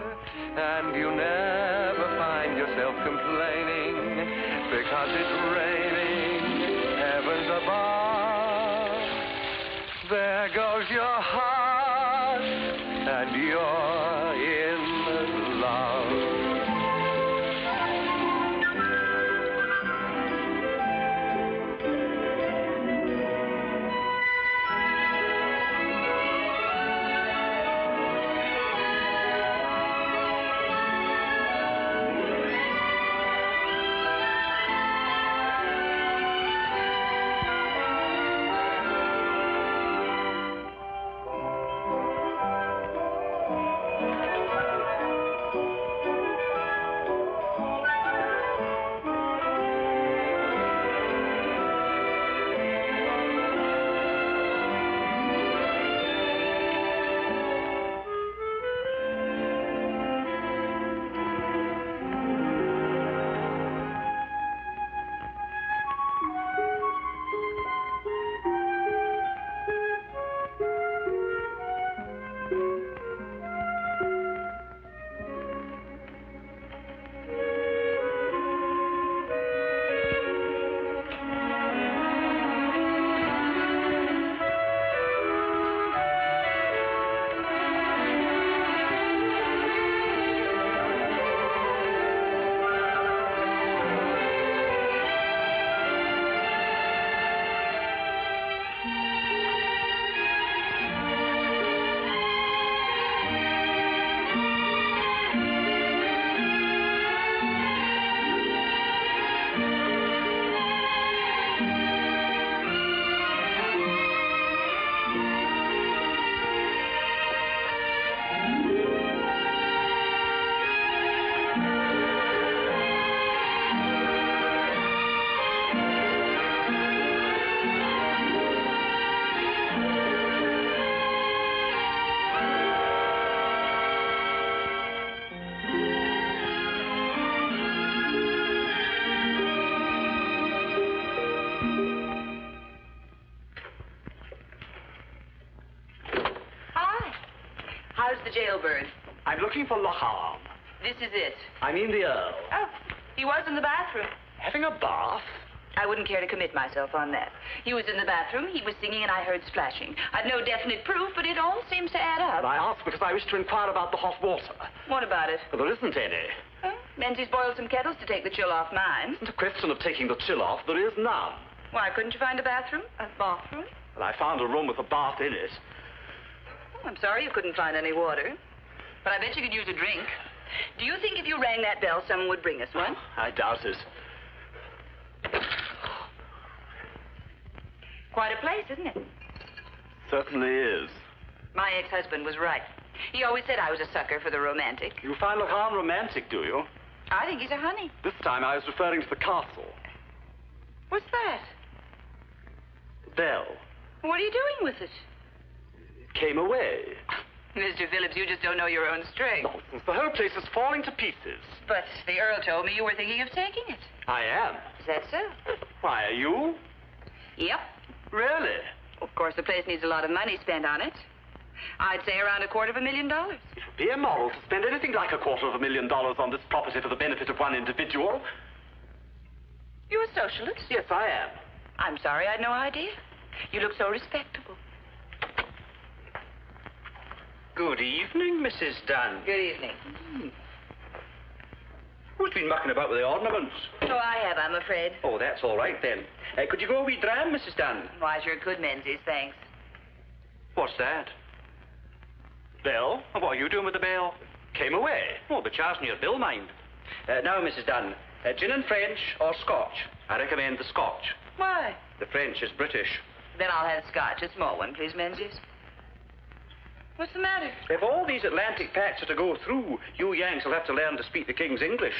K: and you never find yourself complaining because it's raining heavens above. There goes your heart, and you're in love.
I: Jailbird.
C: I'm looking for Locharne.
I: This is it.
C: I mean the Earl.
I: Oh, he was in the bathroom.
C: Having a bath?
I: I wouldn't care to commit myself on that. He was in the bathroom, he was singing, and I heard splashing. I've no definite proof, but it all seems to add up.
C: And I asked because I wish to inquire about the hot water.
I: What about it?
C: Well, there isn't any.
I: Huh? Menzies boiled some kettles to take the chill off mine.
C: It's a question of taking the chill off. There is none.
I: Why, couldn't you find a bathroom? A bathroom?
C: Well, I found a room with a bath in it.
I: Oh, I'm sorry you couldn't find any water. But I bet you could use a drink. Do you think if you rang that bell, someone would bring us one?
C: I doubt it.
I: Quite a place, isn't it?
C: Certainly is.
I: My ex-husband was right. He always said I was a sucker for the romantic.
C: You find Locharne romantic, do you?
I: I think he's a honey.
C: This time I was referring to the castle.
I: What's that?
C: The bell.
I: What are you doing with it?
C: It came away.
I: Mr. Phillips, you just don't know your own strength.
C: Nonsense. The whole place is falling to pieces.
I: But the Earl told me you were thinking of taking it.
C: I am.
I: Is that so?
C: Why, are you?
I: Yep.
C: Really?
I: Of course, the place needs a lot of money spent on it. I'd say around $250,000.
C: It would be immoral to spend anything like $250,000 on this property for the benefit of one individual.
I: You a socialist?
C: Yes, I am.
I: I'm sorry, I'd no idea. You look so respectable.
H: Good evening, Mrs. Dunne.
I: Good evening.
H: Who's been mucking about with the ornaments?
I: So I have, I'm afraid.
H: Oh, that's all right, then. Could you go a wee dram, Mrs. Dunne?
I: Why, sure could, Menzies, thanks.
H: What's that?
C: Bell? What are you doing with the bell? came away.
J: Oh, but charge me your bill, mind. Now, Mrs. Dunne, gin and French or Scotch? I recommend the Scotch.
I: Why?
J: The French is British.
I: Then I'll have Scotch. A small one, please, Menzies. What's the matter?
J: If all these Atlantic packs are to go through, you Yanks will have to learn to speak the King's English.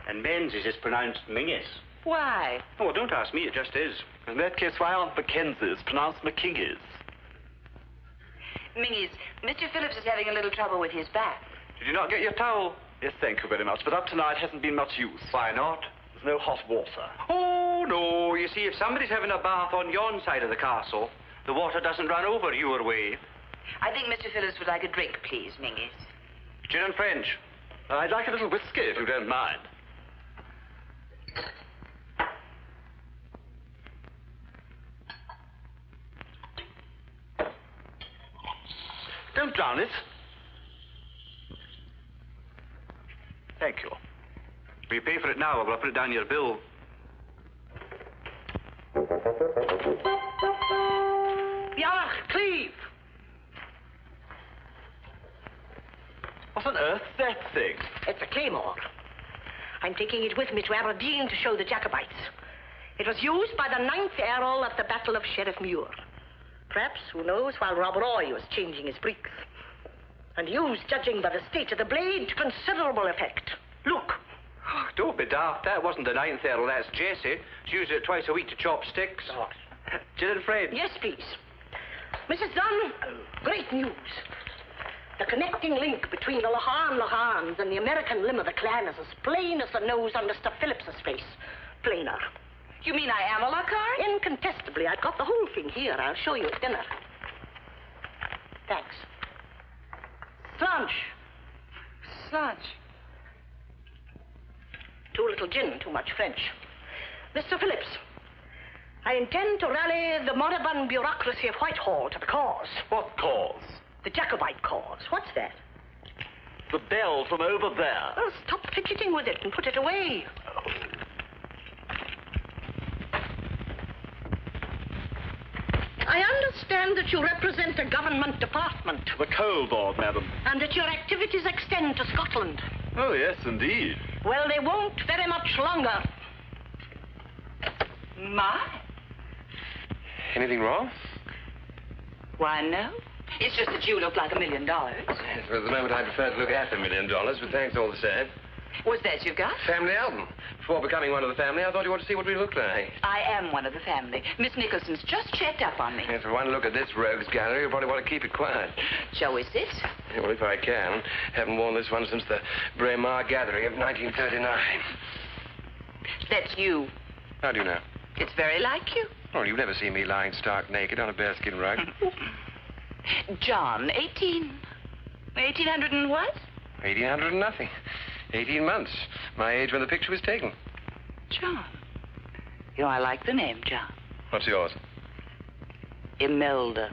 J: And Menzies is pronounced Mingus.
I: Why?
J: Oh, don't ask me, it just is.
C: In that case, why aren't Mackenzies pronounced McKingies?
I: Mingies, Mr. Phillips is having a little trouble with his back.
C: Did you not get your towel? Yes, thank you very much. But up to now it hasn't been much use.
J: Why not?
C: There's no hot water.
J: Oh, no. You see, if somebody's having a bath on yon side of the castle, the water doesn't run over your way.
I: I think Mr. Phillips would like a drink, please, Mingies.
J: Gin and French.
C: I'd like a little whiskey, if you don't mind. Don't drown it.
J: Thank you. Will you pay for it now, or will I put it down your bill?
E: Yarach, Cleve!
C: What on earth's that thing?
E: It's a claymore. I'm taking it with me to Aberdeen to show the Jacobites. It was used by the 9th Earl at the Battle of Sheriff Muir. Perhaps, who knows, while Rob Roy was changing his bricks. And used, judging by the state of the blade, to considerable effect. Look.
J: Oh, don't be daft. That wasn't the 9th Earl, that's Jessie. She used it twice a week to chop sticks.
E: Oh.
J: Gin and French.
E: Yes, please. Mrs. Dunne, great news. The connecting link between the Locharnes and the American limb of the clan is as plain as the nose on Mr. Phillips's face. Plainer.
I: You mean I am a Locharne?
E: Incontestably. I've got the whole thing here. I'll show you at dinner. Thanks. Slanch.
I: Slanch.
E: Too little gin, too much French. Mr. Phillips, I intend to rally the moribund bureaucracy of Whitehall to the cause.
C: What cause?
E: The Jacobite cause. What's that?
C: The bell from over there.
E: Well, stop fidgeting with it and put it away. I understand that you represent a government department.
C: The coal board, madam.
E: And that your activities extend to Scotland.
C: Oh, yes, indeed.
E: Well, they won't very much longer.
I: My?
G: Anything wrong?
I: Why, no. It's just that you look like $1 million.
G: For the moment, I prefer to look at $1 million, but thanks all the same.
I: What's that you've got?
G: Family album. Before becoming one of the family, I thought you ought to see what we look like.
I: I am one of the family. Miss Nicholson's just checked up on me.
G: Yes, for one look at this rogues gallery, you'll probably want to keep it quiet.
I: Shall we sit?
G: Yeah, well, if I can. Haven't worn this one since the Braemar gathering of 1939.
I: That's you.
G: How do you know?
I: It's very like you.
G: Well, you've never seen me lying stark naked on a bearskin rug.
I: John, 1800 and what?
G: 1800 and nothing. 18 months. My age when the picture was taken.
I: John. You know, I like the name, John.
G: What's yours?
I: Imelda.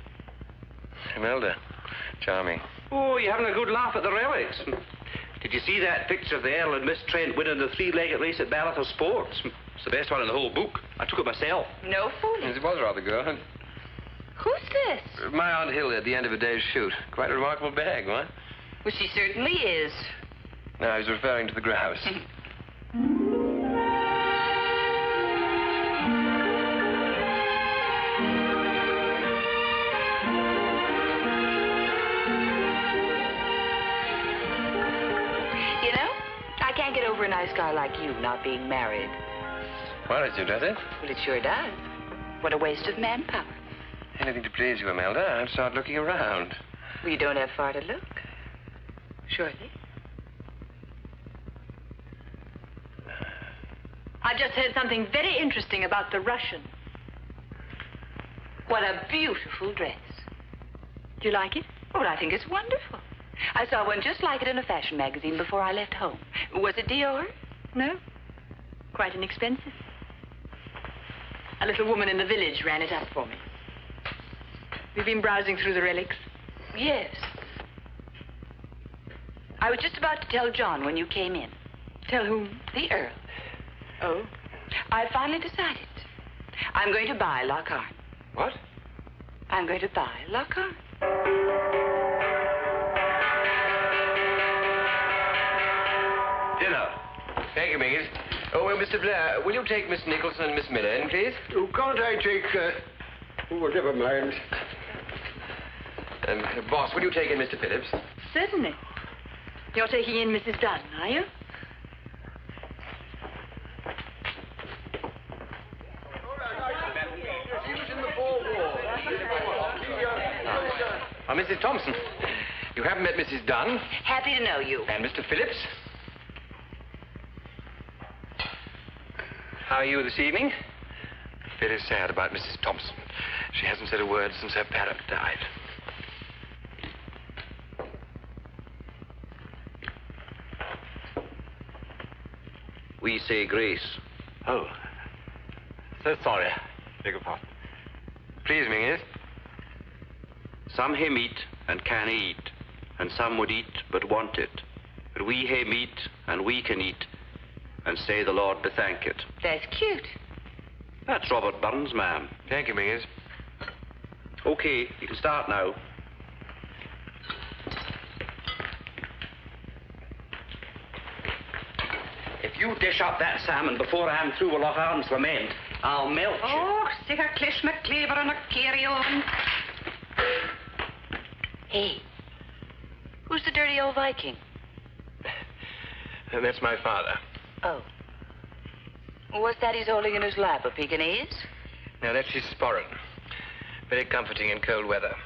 G: Imelda. Charming.
J: Oh, you're having a good laugh at the relics. Did you see that picture of the Earl and Miss Trent winning the three-legged race at Ballater Sports? It's the best one in the whole book. I took it myself.
I: No fooling.
G: Yes, it was rather good.
I: Who's this?
G: My Aunt Hilda at the end of a day's shoot. Quite a remarkable bag, what?
I: Well, she certainly is.
G: No, I was referring to the grouse.
I: You know, I can't get over a nice guy like you not being married.
G: Worries you, does it?
I: Well, it sure does. What a waste of manpower.
G: Anything to please you, Imelda. I'll start looking around.
I: Well, you don't have far to look. Surely.
F: I just heard something very interesting about the Russian.
I: What a beautiful dress.
F: Do you like it?
I: Oh, I think it's wonderful. I saw one just like it in a fashion magazine before I left home. Was it Dior?
F: No. Quite inexpensive. A little woman in the village ran it up for me. We've been browsing through the relics.
I: Yes. I was just about to tell John when you came in.
F: Tell whom?
I: The Earl.
F: Oh?
I: I finally decided. I'm going to buy Locharne.
G: What?
I: I'm going to buy Locharne.
G: dinner. Thank you, Mingis. Oh, well, Mr. Blair, will you take Miss Nicholson and Miss Miller in, please?
B: Oh, can't I take... Oh, never mind.
G: Boss, will you take in Mr. Phillips?
F: Certainly. You're taking in Mrs. Dunne, are you?
G: Mrs. Thompson, you haven't met Mrs. Dunne?
I: Happy to know you.
G: And Mr. Phillips? How are you this evening? Very sad about Mrs. Thompson. She hasn't said a word since her parrot died.
J: We say grace.
G: Oh. So sorry. Beg your pardon. Please, Mingis.
J: Some hae meat and can't eat, and some would eat but want it. But we hae meat and we can eat, and say the Lord be thanked.
I: That's cute.
J: That's Robert Burns, ma'am.
G: Thank you, Mingis.
J: Okay, you can start now. If you dish up that salmon before I'm through with Locharne's lament, I'll melt you.
E: Oh, sig a clish McCleaver and a carry on.
I: Hey, who's the dirty old Viking?
G: That's my father.
I: Oh. What's that he's holding in his lap, a Pekingese?
G: Now, that's his sporran. Very comforting in cold weather.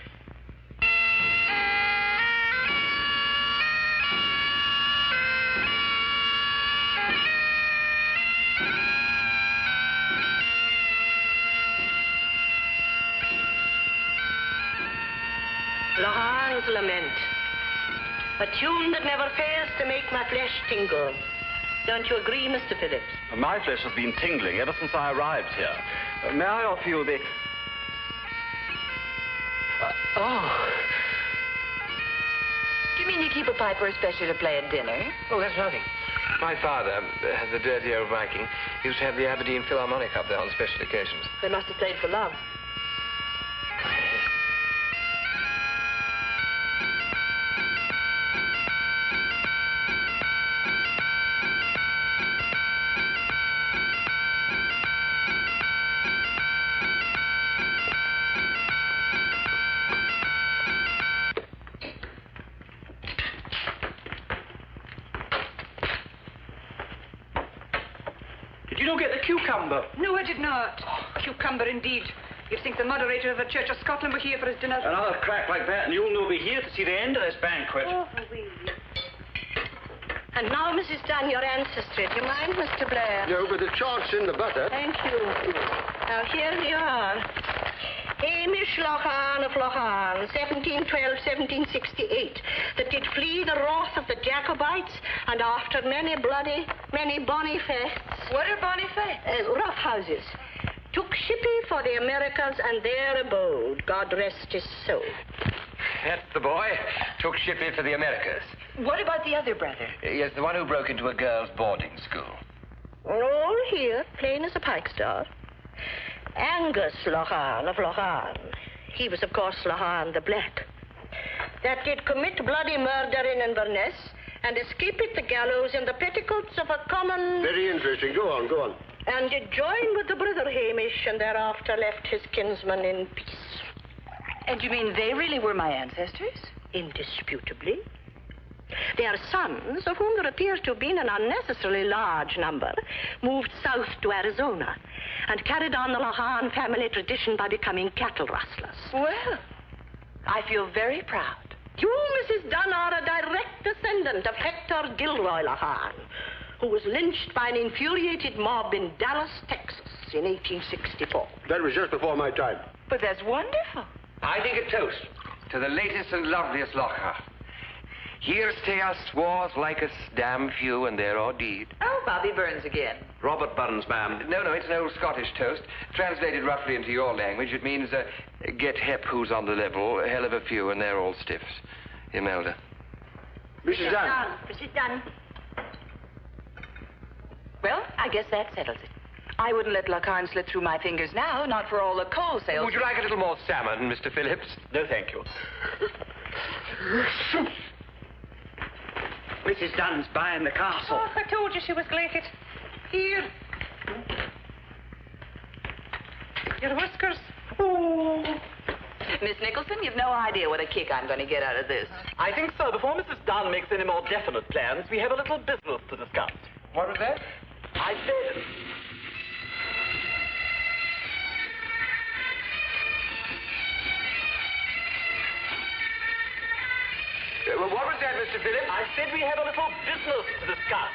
E: Locharne's Lament. A tune that never fails to make my flesh tingle. Don't you agree, Mr. Phillips?
C: My flesh has been tingling ever since I arrived here. May I offer you the...
G: Oh.
I: Do you mean you keep a piper especially to play at dinner?
G: Oh, that's nothing. My father, the dirty old Viking, used to have the Aberdeen Philharmonic up there on special occasions.
E: They must have played for love.
C: Did you not get the cucumber?
L: No, I did not. Cucumber, indeed. You'd think the moderator of the Church of Scotland were here for his dinner.
C: Another crack like that, and you'll no be here to see the end of this banquet.
E: Oh, oui. And now, Mrs. Dunne, your ancestry. Do you mind, Mr. Blair?
B: No, but the chart's in the butter.
E: Thank you. Now, here we are. Hamish Locharne of Locharne, 1712-1768, that did flee the wrath of the Jacobites, and after many bonny fests...
I: What are bonny fests?
E: Rough houses. Took shippy for the Americas and there abode. God rest his soul.
G: That's the boy. Took shippy for the Americas.
I: What about the other brother?
G: Yes, the one who broke into a girls' boarding school.
E: All here, plain as a pikestaff. Angus Locharne of Locharne. He was, of course, Locharne the Black. That did commit bloody murder in Inverness and escape at the gallows in the petticoats of a common...
B: Very interesting. Go on, go on.
E: And did join with the brother Hamish and thereafter left his kinsman in peace.
I: And you mean they really were my ancestors?
E: Indisputably. Their sons, of whom there appears to have been an unnecessarily large number, moved south to Arizona and carried on the Locharne family tradition by becoming cattle rustlers.
I: Well, I feel very proud.
E: You, Mrs. Dunne, are a direct descendant of Hector Gilroy Locharne, who was lynched by an infuriated mob in Dallas, Texas in 1864.
B: That was just before my time.
I: But that's wonderful.
G: I think a toast to the latest and loveliest Locharne. Here stay us wars like us, damn few, and they're all deed.
I: Oh, Bobby Burns again.
J: Robert Burns, ma'am.
G: No, it's an old Scottish toast. Translated roughly into your language, it means, get hep who's on the level, a hell of a few, and they're all stiffs. Imelda.
B: Mrs. Dunne.
E: Mrs. Dunne.
I: Well, I guess that settles it. I wouldn't let Locharne slip through my fingers now, not for all the coal sales.
G: Would you like a little more salmon, Mr. Phillips?
C: No, thank you.
M: Mrs. Dunne's buying the castle.
L: Oh, I told you she was glaikit. Here. Your whiskers.
F: Oh.
I: Miss Nicholson, you've no idea what a kick I'm going to get out of this.
C: I think so. Before Mrs. Dunne makes any more definite plans, we have a little business to discuss.
G: What was that?
C: I said...
G: What was that, Mr. Phillips?
C: I said we have a little business to discuss.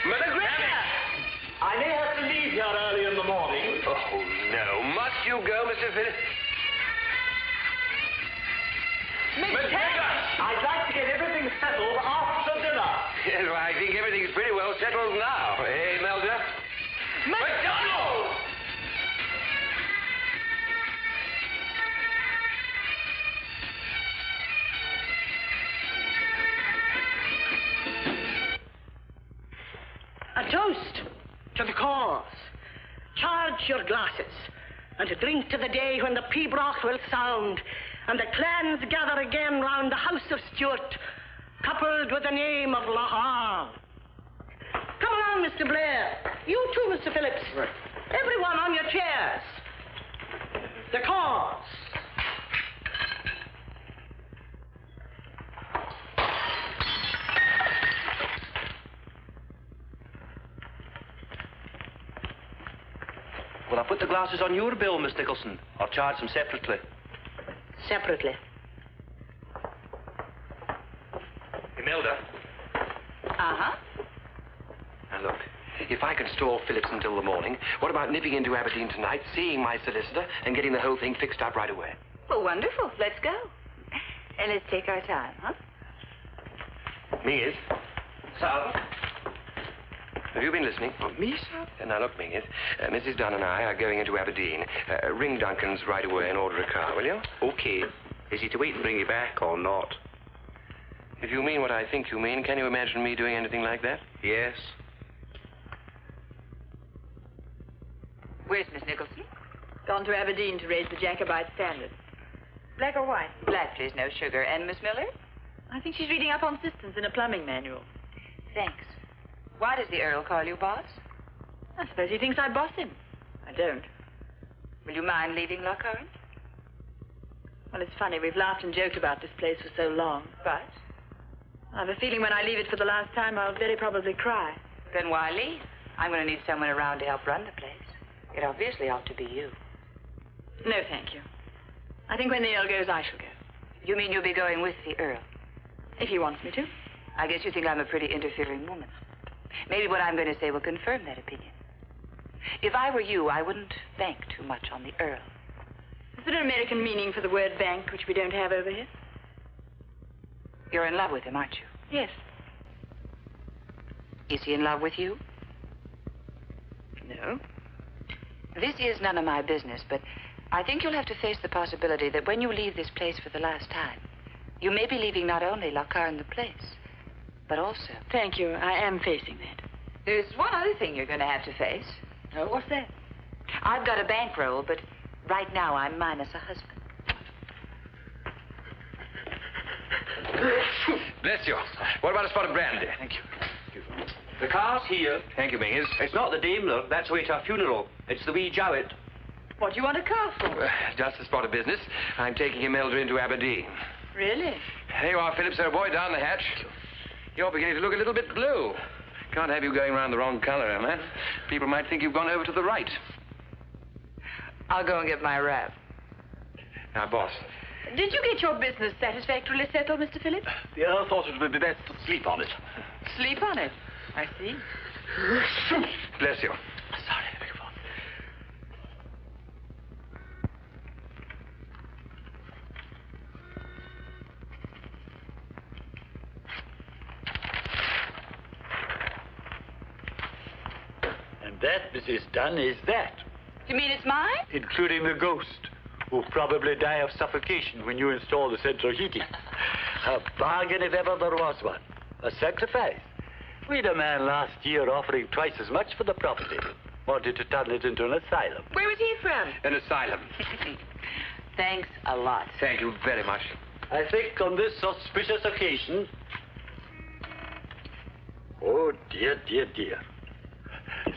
G: Margaret!
C: I may have to leave here early in the morning.
G: Oh, no. Must you go, Mr. Phillips?
C: I'd like to get everything settled after dinner.
G: Yes, well, I think everything's pretty well settled now. Eh, Melda? McDonald!
E: A toast to the cause. Charge your glasses, and to drink to the day when the pibroch will sound, and the clans gather again round the house of Stuart, coupled with the name of Locharne. Come along, Mr. Blair. You too, Mr. Phillips.
B: Right.
E: Everyone on your chairs. The cause.
J: Will I put the glasses on your bill, Miss Nicholson, or charge them separately?
E: Separately.
G: Imelda.
I: Uh-huh.
G: Now, look, if I can stall Phillips until the morning, what about nipping into Aberdeen tonight, seeing my solicitor, and getting the whole thing fixed up right away?
I: Well, wonderful. Let's go. And let's take our time, huh?
G: Mingus. Sir? Have you been listening?
J: Oh, me, sir?
G: Now, look, Mingus, Mrs. Dunne and I are going into Aberdeen. Ring Duncan's right away and order a car, will you?
J: Okay. Is he to wait and bring you back or not?
G: If you mean what I think you mean, can you imagine me doing anything like that?
J: Yes.
I: Where's Miss Nicholson?
F: Gone to Aberdeen to raise the Jacobite standard. Black or white?
I: Black, please, no sugar. And Miss Miller?
F: I think she's reading up on systems in a plumbing manual.
I: Thanks. Why does the Earl call you boss?
F: I suppose he thinks I boss him. I don't.
I: Will you mind leaving Locharne?
F: Well, it's funny. We've laughed and joked about this place for so long.
I: But?
F: I have a feeling when I leave it for the last time, I'll very probably cry.
I: Then why leave? I'm going to need someone around to help run the place. It obviously ought to be you.
F: No, thank you. I think when the Earl goes, I shall go.
I: You mean you'll be going with the Earl?
F: If he wants me to.
I: I guess you think I'm a pretty interfering woman. Maybe what I'm going to say will confirm that opinion. If I were you, I wouldn't bank too much on the Earl.
F: Is there an American meaning for the word bank, which we don't have over here?
I: You're in love with him, aren't you?
F: Yes.
I: Is he in love with you?
F: No.
I: This is none of my business, but I think you'll have to face the possibility that when you leave this place for the last time, you may be leaving not only Locharne the place, but also...
F: Thank you. I am facing that.
I: There's one other thing you're going to have to face.
F: Oh, what's that?
I: I've got a bankroll, but right now I'm minus a husband.
G: Bless you. What about a spot of brandy?
J: Thank you. The car's here.
G: Thank you, Mingus.
J: It's not the Daimler. That's away to a funeral. It's the wee Jowett.
F: What do you want a car for?
G: Just a spot of business. I'm taking Imelda into Aberdeen.
F: Really?
G: There you are, Phillips. There, boy, down the hatch. You're beginning to look a little bit blue. Can't have you going around the wrong color, Emma. People might think you've gone over to the right.
I: I'll go and get my wrap.
G: Now, boss.
F: Did you get your business satisfactorily settled, Mr. Phillips?
C: The Earl thought it would be best to sleep on it.
F: Sleep on it. I see.
G: Bless you.
C: Sorry, I beg your pardon. And that, Mrs. Dunne, is that.
I: You mean it's mine?
C: Including the ghost, who'll probably die of suffocation when you install the central heating. A bargain if ever there was one. A sacrifice. We had a man last year offering twice as much for the property. Wanted to turn it into an asylum.
I: Where was he from?
G: An asylum.
I: Thanks a lot.
G: Thank you very much.
N: I think on this auspicious occasion... Oh, dear, dear, dear.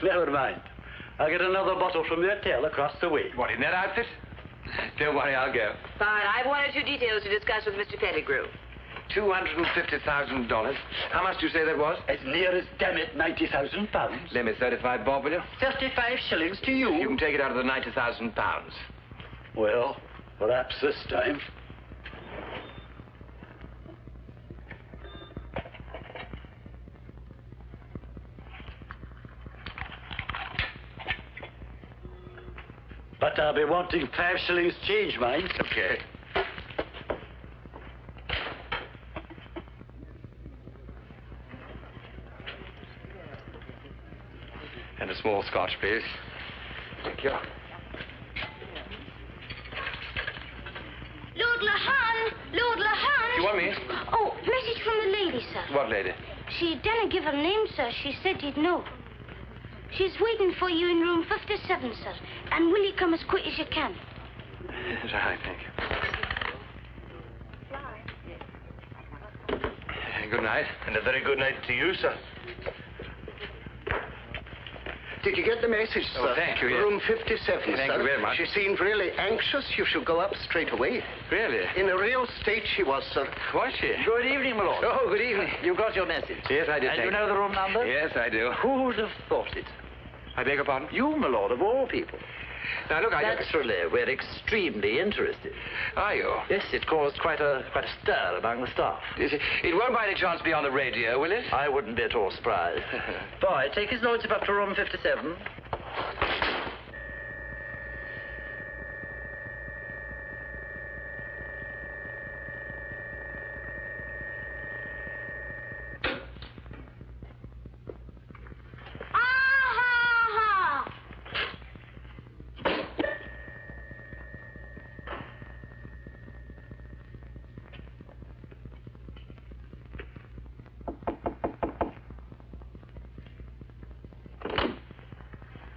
N: Never mind. I'll get another bottle from the hotel across the way.
G: What, in that outfit? Don't worry, I'll go.
I: Fine. I've one or two details to discuss with Mr. Pettigrew.
G: $250,000. How much do you say that was?
N: As near as, damn it, £90,000.
G: Lend me 35 bob, will you?
N: 35 shillings to you.
G: You can take it out of the £90,000.
N: Well, perhaps this time. But I'll be wanting 5 shillings change, mind.
G: Okay. And a small scotch, please. Thank you.
O: Lord Locharne! Lord Locharne!
G: You want me?
O: Oh, message from the lady, sir.
G: What lady?
O: She didn't give her name, sir. She said you'd know. She's waiting for you in room 57, sir. And will you come as quick as you can?
G: Right, thank you. Good night.
B: And a very good night to you, sir. Did you get the message, sir?
G: Oh, thank you, yes.
B: Room 57, sir.
G: Thank you very much.
B: She seemed really anxious. You should go up straight away.
G: Really?
B: In a real state she was, sir.
G: Was she?
N: Good evening, my lord.
G: Oh, good evening.
N: You got your message?
G: Yes, I did.
N: And you know the room number?
G: Yes, I do.
N: Who would have thought it?
G: I beg your pardon?
N: You, my lord, of all people.
G: Now, look,
N: Naturally, we're extremely interested.
G: Are you?
N: Yes, it caused quite a stir among the staff.
G: It won't by any chance be on the radio, will it?
N: I wouldn't be at all surprised. Boy, take his lordship up to room 57.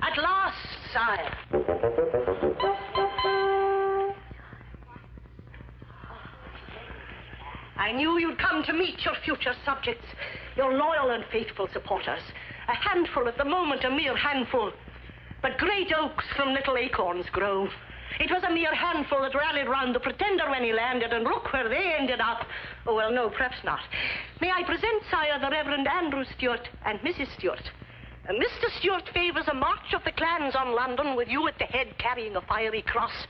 E: At last, sire. I knew you'd come to meet your future subjects, your loyal and faithful supporters. A handful at the moment, a mere handful. But great oaks from little acorns grow. It was a mere handful that rallied round the Pretender when he landed, and look where they ended up. Oh, well, no, perhaps not. May I present, sire, the Reverend Andrew Stewart and Mrs. Stewart. And Mr. Stewart favours a march of the clans on London, with you at the head carrying a fiery cross,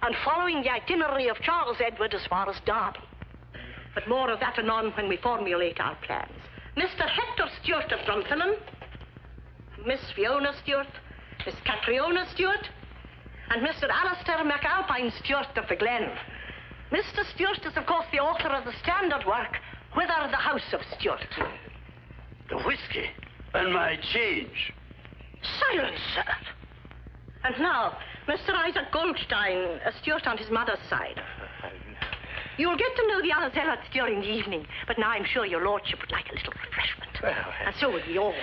E: and following the itinerary of Charles Edward as far as Derby. But more of that anon when we formulate our plans. Mr. Hector Stewart of Dunfermline, Miss Fiona Stewart, Miss Catriona Stewart, and Mr. Alistair MacAlpine Stewart of the Glen. Mr. Stewart is, of course, the author of the standard work, Whither the House of Stewart.
N: The whiskey and my change.
E: Silence, sir. And now, Mr. Isaac Goldstein, a Stewart on his mother's side. You'll get to know the other zealots during the evening, but now I'm sure your lordship would like a little refreshment. And so would we all.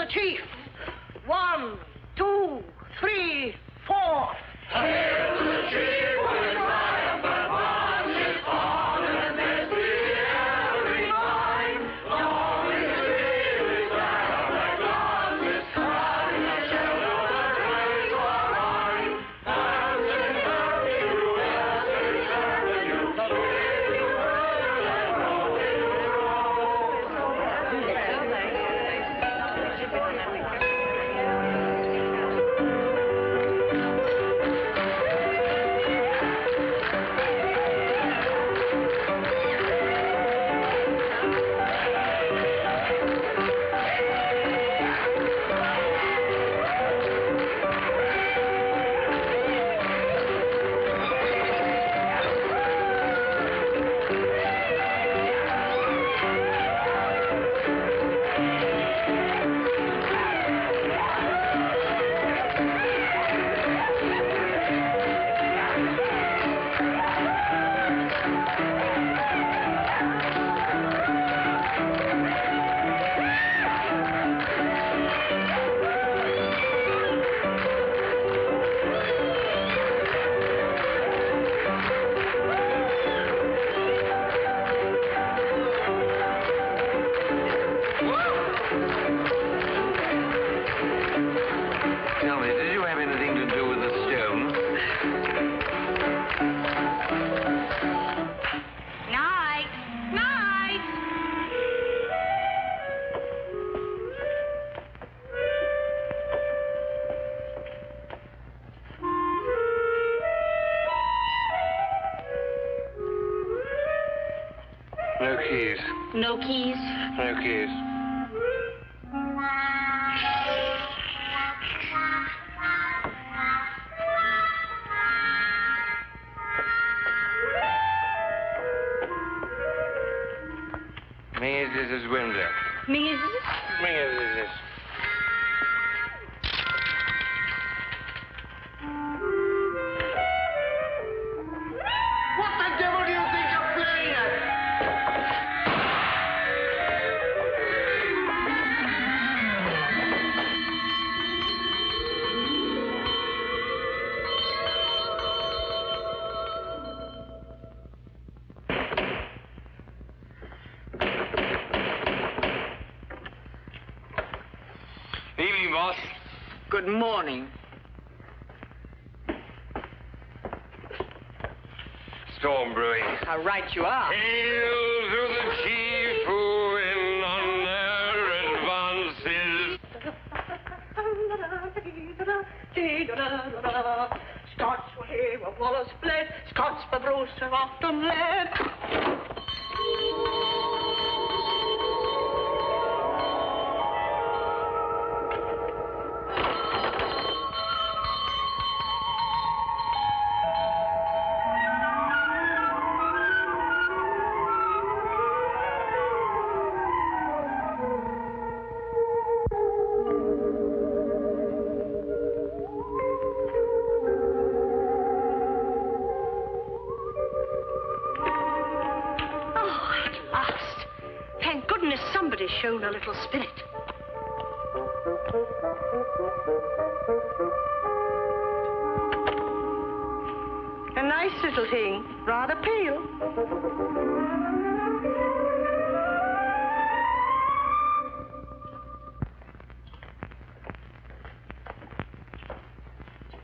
E: Chief. 1, 2,
G: No keys.
O: No keys?
G: No keys. Mrs. window.
O: Mrs.?
G: Mrs.
B: What the devil do you think you're playing at?
G: Evening, boss.
M: Good morning.
G: Storm brewing.
M: How right you are.
G: Hail to the chief who in on their advances.
E: Scots were here where Wallace fled, Scots for Bruce have often led. Somebody's shown a little spirit. A nice little thing, rather pale.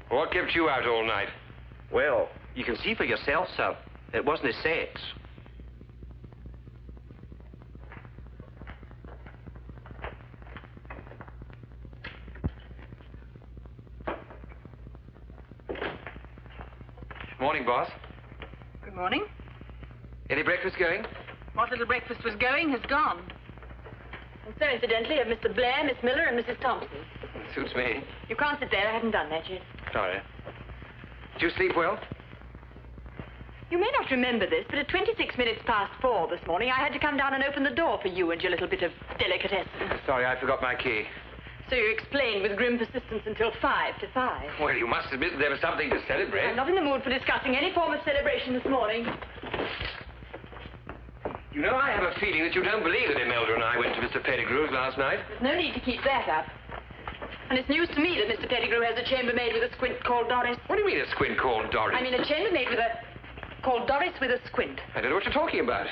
G: What kept you out all night?
J: Well, you can see for yourself, sir. It wasn't a sex.
G: Morning, boss.
F: Good morning.
G: Any breakfast going?
F: What little breakfast was going has gone. And so, incidentally, of Mr. Blair, Miss Miller, and Mrs. Thompson.
G: Suits me.
F: You can't sit there. I haven't done that yet.
G: Sorry. Did you sleep well?
F: You may not remember this, but at 26 minutes past 4 this morning, I had to come down and open the door for you and your little bit of delicatessen.
G: Sorry, I forgot my key.
F: So you explained with grim persistence until 5 to 5.
G: Well, you must admit there was something to celebrate.
F: I'm not in the mood for discussing any form of celebration this morning.
G: You know, I have a feeling that you don't believe that Imelda and I went to Mr. Pettigrew's last night.
F: There's no need to keep that up. And it's news to me that Mr. Pettigrew has a chambermaid with a squint called Doris.
G: What do you mean a squint called Doris?
F: I mean a chambermaid called Doris with a squint.
G: I don't know what you're talking about.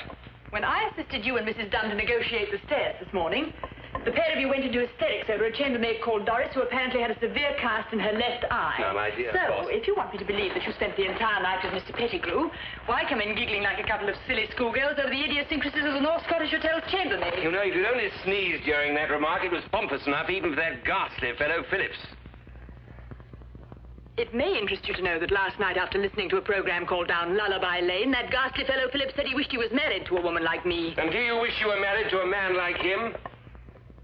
F: When I assisted you and Mrs. Dunne to negotiate the stairs this morning, the pair of you went into hysterics over a chambermaid called Doris who apparently had a severe cast in her left eye.
G: Now, my dear,
F: So, if you want me to believe that you spent the entire night with Mr. Pettigrew, why come in giggling like a couple of silly schoolgirls over the idiosyncrasies of the North Scottish Hotel's chambermaid?
G: You know, if you'd only sneezed during that remark, it was pompous enough even for that ghastly fellow Phillips.
F: It may interest you to know that last night, after listening to a program called Down Lullaby Lane, that ghastly fellow Phillips said he wished he was married to a woman like me.
G: And do you wish you were married to a man like him?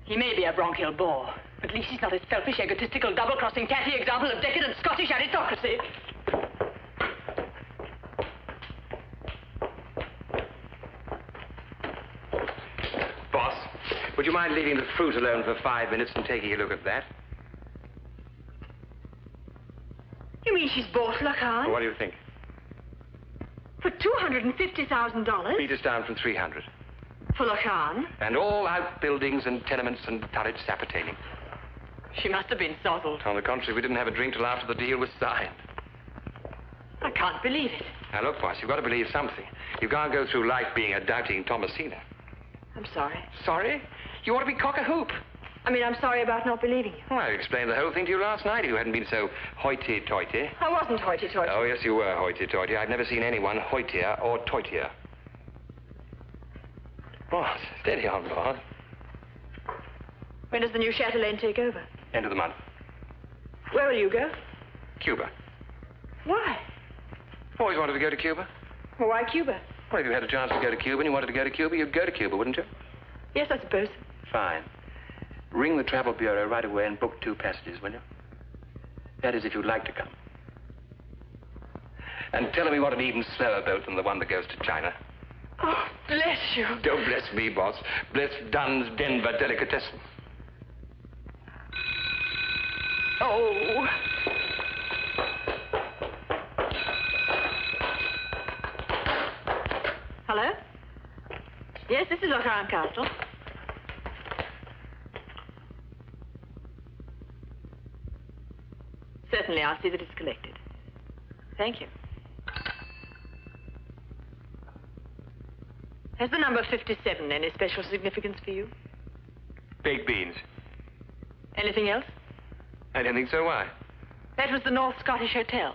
F: He may be a bronchial bore, but at least he's not a selfish, egotistical, double-crossing, tatty example of decadent Scottish aristocracy.
G: Boss, would you mind leaving the fruit alone for 5 minutes and taking a look at that?
F: You mean she's bought Locharne?
G: What do you think?
F: For $250,000?
G: Beat us down from 300.
F: For Locharne?
G: And all outbuildings and tenements and turrets appertaining.
F: She must have been sozzled.
G: On the contrary, we didn't have a drink till after the deal was signed.
F: I can't believe it.
G: Now, look, boss, you've got to believe something. You can't go through life being a doubting Thomasina.
F: I'm sorry.
G: Sorry? You ought to be cock-a-hoop.
F: I mean, I'm sorry about not believing you.
G: Well, I explained the whole thing to you last night if you hadn't been so hoity-toity.
F: I wasn't hoity-toity.
G: Oh, yes, you were hoity-toity. I've never seen anyone hoitier or toitier. Boss, steady on, boss.
F: When does the new Chatelaine take over?
G: End of the month.
F: Where will you go?
G: Cuba.
F: Why?
G: Always wanted to go to Cuba.
F: Well, why Cuba?
G: Well, if you had a chance to go to Cuba and you wanted to go to Cuba, you'd go to Cuba, wouldn't you?
F: Yes, I suppose.
G: Fine. Ring the travel bureau right away and book 2 passages, will you? That is, if you'd like to come. And tell them we want an even slower boat than the one that goes to China.
F: Oh, bless you.
G: Don't bless me, boss. Bless Dunne's Denver delicatessen.
F: Oh. Hello? Yes, this is Locharne Castle. Certainly, I'll see that it's collected. Thank you. Has the number 57 any special significance for you?
G: Baked beans.
F: Anything else?
G: I don't think so. Why?
F: That was the North Scottish Hotel.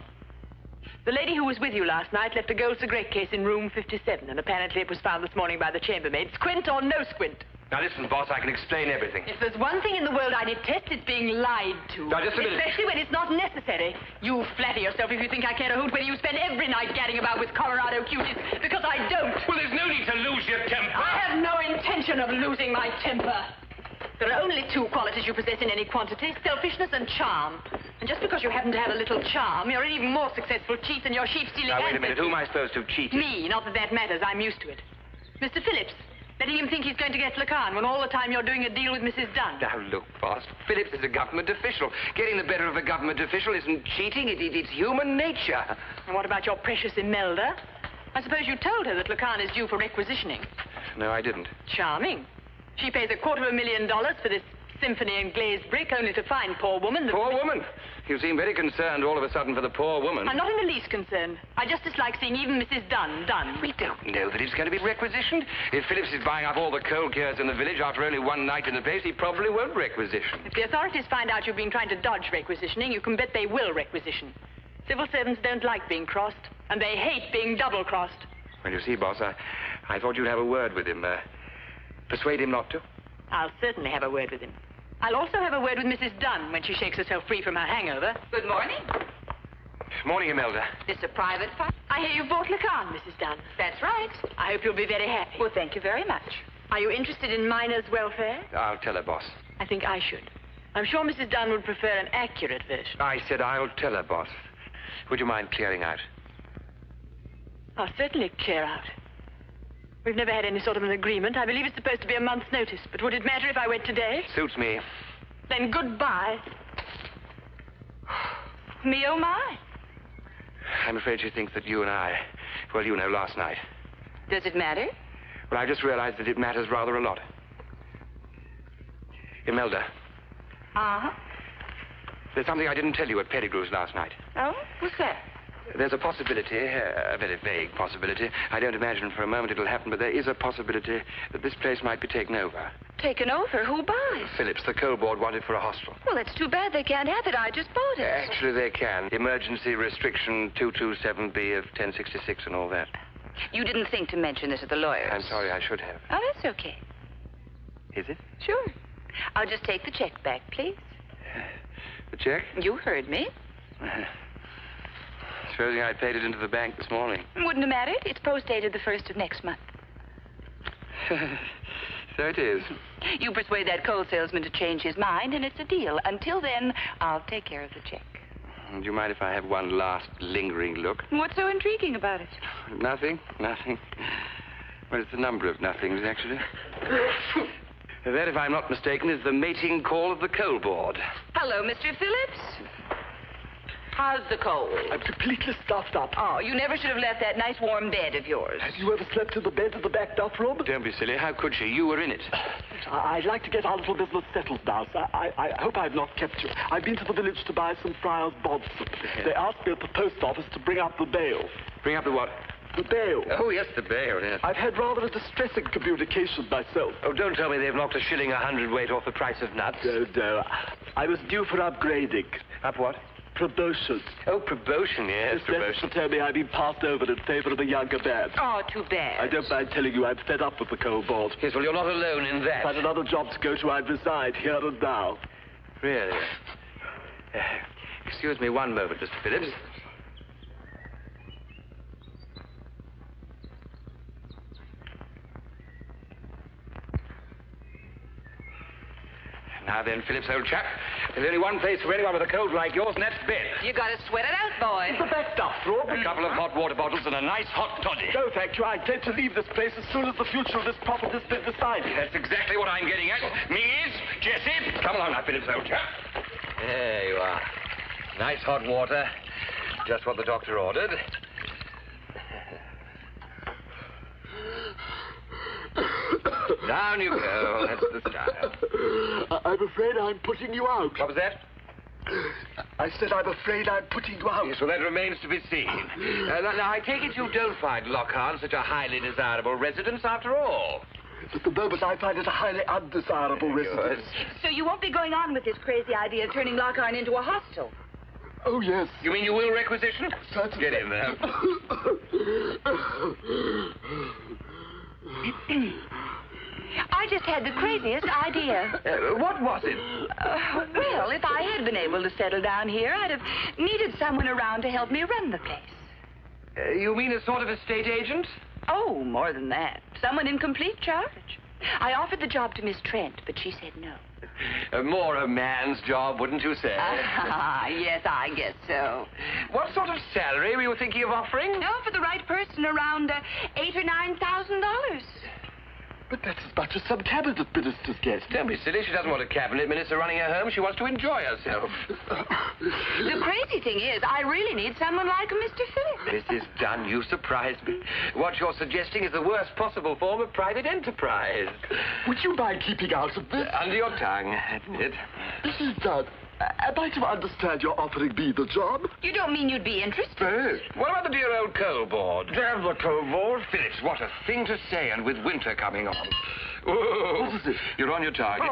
F: The lady who was with you last night left a gold cigarette case in room 57, and apparently it was found this morning by the chambermaid. Squint or no squint?
G: Now listen, boss, I can explain everything.
F: If there's one thing in the world I detest, it's being lied to.
G: Now, just a minute.
F: Especially when it's not necessary. You flatter yourself if you think I care a hoot whether you spend every night gadding about with Colorado cuties, because I don't.
G: Well, there's no need to lose your temper.
F: I have no intention of losing my temper. There are only 2 qualities you possess in any quantity, selfishness and charm. And just because you happen to have a little charm, you're an even more successful cheat than your sheep-stealing
G: Now, wait a
F: ancestors.
G: minute. Who am I supposed to cheat?
F: Me. Not that that matters. I'm used to it. Mr. Phillips, letting him think he's going to get Locharne when all the time you're doing a deal with Mrs. Dunne.
G: Now, look, boss. Phillips is a government official. Getting the better of a government official isn't cheating. It's human nature.
F: And what about your precious Imelda? I suppose you told her that Locharne is due for requisitioning.
G: No, I didn't.
F: Charming. She pays $250,000 for this symphony and glazed brick, only to find poor woman.
G: Poor woman? You seem very concerned all of a sudden for the poor woman.
F: I'm not in the least concerned. I just dislike seeing even Mrs. Dunne done.
G: We don't know that it's going to be requisitioned. If Phillips is buying up all the coal cures in the village after only one night in the place, he probably won't requisition.
F: If the authorities find out you've been trying to dodge requisitioning, you can bet they will requisition. Civil servants don't like being crossed, and they hate being double-crossed.
G: Well, you see, boss, I thought you'd have a word with him. Persuade him not to.
F: I'll certainly have a word with him. I'll also have a word with Mrs. Dunne when she shakes herself free from her hangover.
I: Good morning.
G: Morning, Imelda.
I: This a private file?
F: I hear you bought Locharne, Mrs. Dunne.
I: That's right.
F: I hope you'll be very happy.
I: Well, thank you very much.
F: Are you interested in miners' welfare?
G: I'll tell her, boss.
F: I think I should. I'm sure Mrs. Dunne would prefer an accurate version.
G: I said I'll tell her, boss. Would you mind clearing out?
F: I'll certainly clear out. We've never had any sort of an agreement. I believe it's supposed to be a month's notice. But would it matter if I went today?
G: Suits me.
F: Then goodbye.
I: Me oh my.
G: I'm afraid she thinks that you and I, well, you know, last night.
I: Does it matter?
G: Well, I just realized that it matters rather a lot. Imelda.
I: Uh-huh.
G: There's something I didn't tell you at Pettigrew's last night.
I: Oh? What's that?
G: There's a possibility, a very vague possibility. I don't imagine for a moment it'll happen, but there is a possibility that this place might be taken over.
I: Taken over? Who buys?
G: Phillips, the coal board wanted for a hostel.
I: Well, that's too bad they can't have it. I just bought it.
G: Actually, they can. Emergency restriction 227B of 1066 and all that.
I: You didn't think to mention this at the lawyers.
G: I'm sorry, I should have.
I: Oh, that's okay.
G: Is it?
I: Sure. I'll just take the check back, please.
G: The check?
I: You heard me.
G: Supposing I paid it into the bank this morning.
I: Wouldn't have mattered. It's post-dated the 1st of next month.
G: So it is.
I: You persuade that coal salesman to change his mind, and it's a deal. Until then, I'll take care of the check.
G: Do you mind if I have one last lingering look?
I: What's so intriguing about it?
G: Nothing. Well, it's a number of nothings, actually. That, if I'm not mistaken, is the mating call of the coal board.
I: Hello, Mr. Phillips. How's the coal?
P: I'm completely stuffed up.
I: Oh, you never should have left that nice warm bed of yours.
P: Have you ever slept in the bed in the back duff room?
G: Don't be silly. How could she? You were in it.
P: I'd like to get our little business settled now. I hope I've not kept you. I've been to the village to buy some Friar's Bodson. They asked me at the post office to bring up the bail.
G: Bring up the what?
P: The bail.
G: Oh, yes, the bail, yes.
P: I've had rather a distressing communication myself.
G: Oh, don't tell me they've knocked a shilling a hundredweight off the price of nuts.
P: No. I was due for upgrading.
G: Up what?
P: Promotion.
G: Oh, promotion, yes, promotion.
P: Tell me I've been passed over in favor of a younger man.
I: Oh, too bad.
P: I don't mind telling you I'm fed up with the coal board.
G: Yes, well, you're not alone in that.
P: If I had another job to go to, I'd reside here and now.
G: Really? Excuse me one moment, Mr. Phillips. Now then, Phillips, old chap, there's only one place for anyone with a cold like yours, and that's bed.
I: You gotta sweat it out, boy.
P: The best stuff, Rob.
G: A couple of hot water bottles and a nice hot toddy.
P: No, thank you. I intend to leave this place as soon as the future of this profit has been decided.
G: That's exactly what I'm getting at. Mees, Jessie, come along now, Phillips, old chap. There you are. Nice hot water. Just what the doctor ordered. Down you go. That's the style.
P: I'm afraid I'm putting you out.
G: What was that?
P: I said I'm afraid I'm putting you out.
G: Yes, well, that remains to be seen. Now, I take it you don't find Locharne such a highly desirable residence after all.
P: At the moment, I find it a highly undesirable residence.
I: So you won't be going on with this crazy idea of turning Locharne into a hostel?
P: Oh, yes.
G: You mean you will requisition?
P: Certainly.
G: Get in there.
I: I just had the craziest idea.
G: What was it?
I: Well, if I had been able to settle down here, I'd have needed someone around to help me run the place.
G: You mean a sort of estate agent?
I: Oh, more than that. Someone in complete charge. I offered the job to Miss Trent, but she said no.
G: More a man's job, wouldn't you say?
I: Yes, I guess so.
G: What sort of salary were you thinking of offering?
I: No, for the right person, around $8,000 or $9,000.
P: But that's as much as some cabinet ministers get.
G: Don't be silly. She doesn't want a cabinet minister running her home. She wants to enjoy herself.
I: The crazy thing is, I really need someone like Mr. Phillips.
G: Mrs. Dunne, you surprise me. What you're suggesting is the worst possible form of private enterprise.
P: Would you mind keeping out of this?
G: Under your tongue, admit.
P: Mrs. Dunne, am I to understand you're offering me the job?
I: You don't mean you'd be interested?
G: What about the dear old coal board?
P: Damn the coal board.
G: Phillips, what a thing to say, and with winter coming on. Whoa.
P: What is it?
G: You're on your target.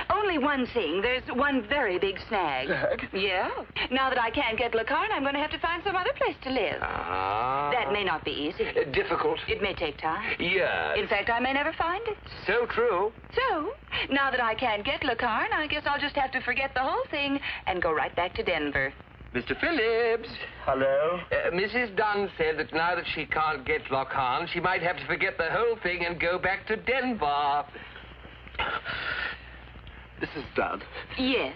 I: Only one thing. There's one very big snag.
P: Snag?
I: Yeah. Now that I can't get Locharne, I'm going to have to find some other place to live. That may not be easy.
G: Difficult.
I: It may take time.
G: Yes.
I: In fact, I may never find it.
G: So true.
I: So, now that I can't get Locharne, I guess I'll just have to forget the whole thing and go right back to Denver.
G: Mr. Phillips.
P: Hello?
G: Mrs. Dunne said that now that she can't get Locharne, she might have to forget the whole thing and go back to Denver.
P: Mrs. Dunne.
I: Yes?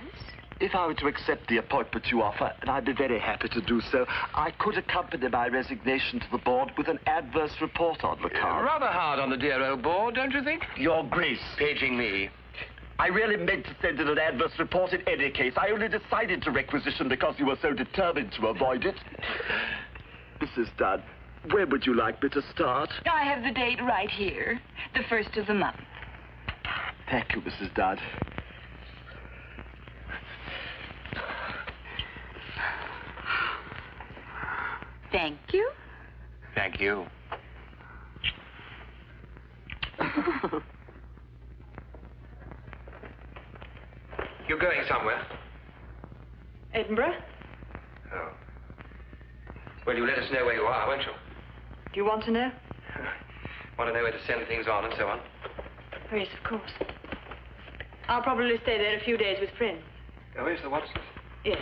P: If I were to accept the appointment you offer, and I'd be very happy to do so, I could accompany my resignation to the board with an adverse report on Locharne.
G: Rather hard on the dear old board, don't you think?
P: Your Grace.
G: Paging me.
P: I really meant to send in an adverse report in any case. I only decided to requisition because you were so determined to avoid it. Mrs. Dunne, where would you like me to start?
I: I have the date right here. The 1st of the month.
P: Thank you, Mrs. Dunne.
I: Thank you.
G: Thank you. You're going somewhere?
F: Edinburgh?
G: Oh. Well, you let us know where you are, won't you?
F: Do you want to know?
G: Want to know where to send things on and so on?
F: Oh, yes, of course. I'll probably stay there a few days with friends.
G: Oh, where's the Watson?
F: Yes.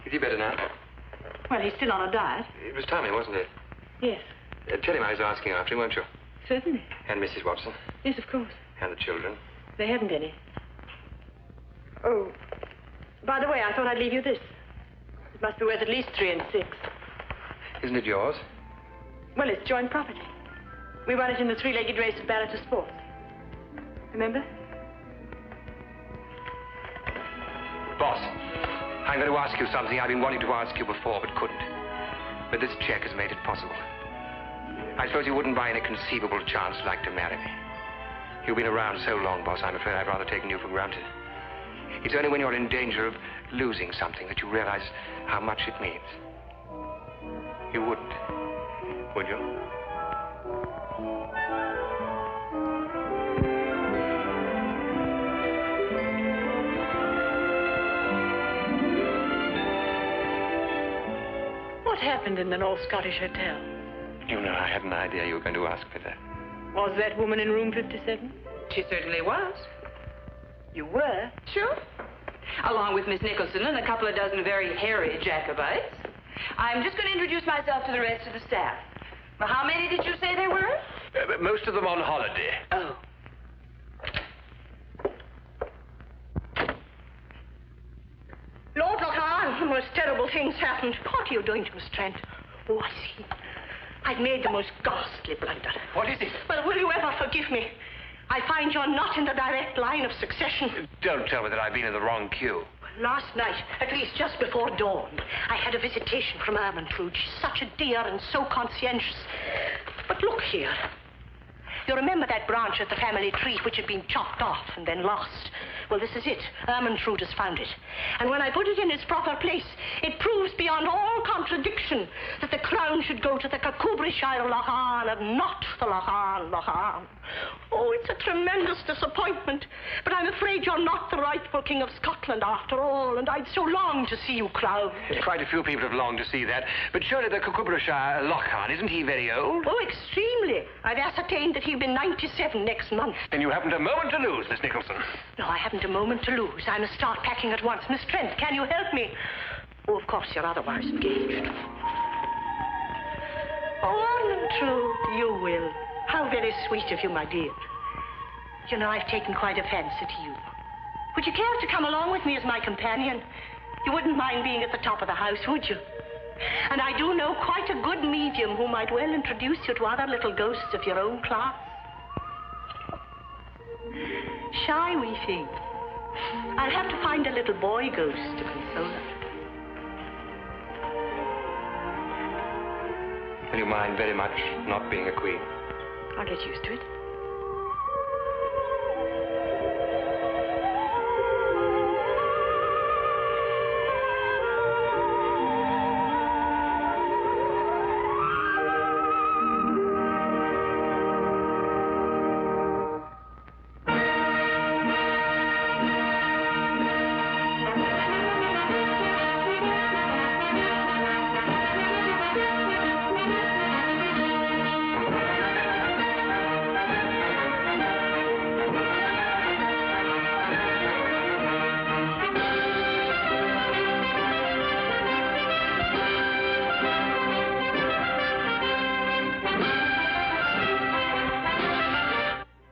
G: Is he better now?
F: Well, he's still on a diet.
G: It was Tommy, wasn't it?
F: Yes,
G: Tell him I was asking after him, won't you?
F: certainly.
G: And Mrs. Watson.
F: Yes, of course.
G: And the children.
F: They haven't any. Oh, by the way, I thought I'd leave you this. It must be worth at least 3 and 6.
G: Isn't it yours?
F: Well, it's joint property. We won it in the three-legged race of Barrett's Sports. Remember?
G: Boss, I'm going to ask you something I've been wanting to ask you before, but couldn't. But this check has made it possible. I suppose you wouldn't by any conceivable chance like to marry me. You've been around so long, boss, I'm afraid I've rather taken you for granted. It's only when you're in danger of losing something that you realize how much it means. You wouldn't, would you?
F: What happened in the North Scottish Hotel?
G: You know, I had an idea you were going to ask me that.
F: Was that woman in room 57?
I: She certainly was.
F: You were?
I: Sure. Along with Miss Nicholson and a couple of dozen very hairy Jacobites. I'm just going to introduce myself to the rest of the staff. Well, how many did you say there were?
G: Most of them on holiday.
I: Oh.
E: Oh, the most terrible things happened. What are you doing to Miss Trent? Oh, I see. I've made the most ghastly blunder.
G: What is it?
E: Well, will you ever forgive me? I find you're not in the direct line of succession.
G: Don't tell me that I've been in the wrong queue.
E: Last night, at least just before dawn, I had a visitation from Ermentrude. She's such a dear and so conscientious. But look here. You remember that branch of the family tree which had been chopped off and then lost? Well, this is it. Ermentrude has found it. And when I put it in its proper place, it proves beyond all contradiction that the crown should go to the Kirkcudbrightshire Locharne and not the Locharne. Oh, it's a tremendous disappointment. But I'm afraid you're not the rightful King of Scotland after all, and I'd so long to see you crowned.
G: Quite a few people have longed to see that. But surely the Kirkcudbrightshire Locharne, isn't he very old?
E: Oh, extremely. I've ascertained that he'll be 97 next month.
G: Then you haven't a moment to lose, Miss Nicholson.
E: No, I haven't a moment to lose. I must start packing at once. Miss Trent, can you help me? Oh, of course, you're otherwise engaged. Oh, Ermentrude, you will. How very sweet of you, my dear. You know, I've taken quite a fancy to you. Would you care to come along with me as my companion? You wouldn't mind being at the top of the house, would you? And I do know quite a good medium who might well introduce you to other little ghosts of your own class. Shy wee thing. I'll have to find a little boy ghost to console her.
G: Will you mind very much not being a queen?
F: I'll get used to it.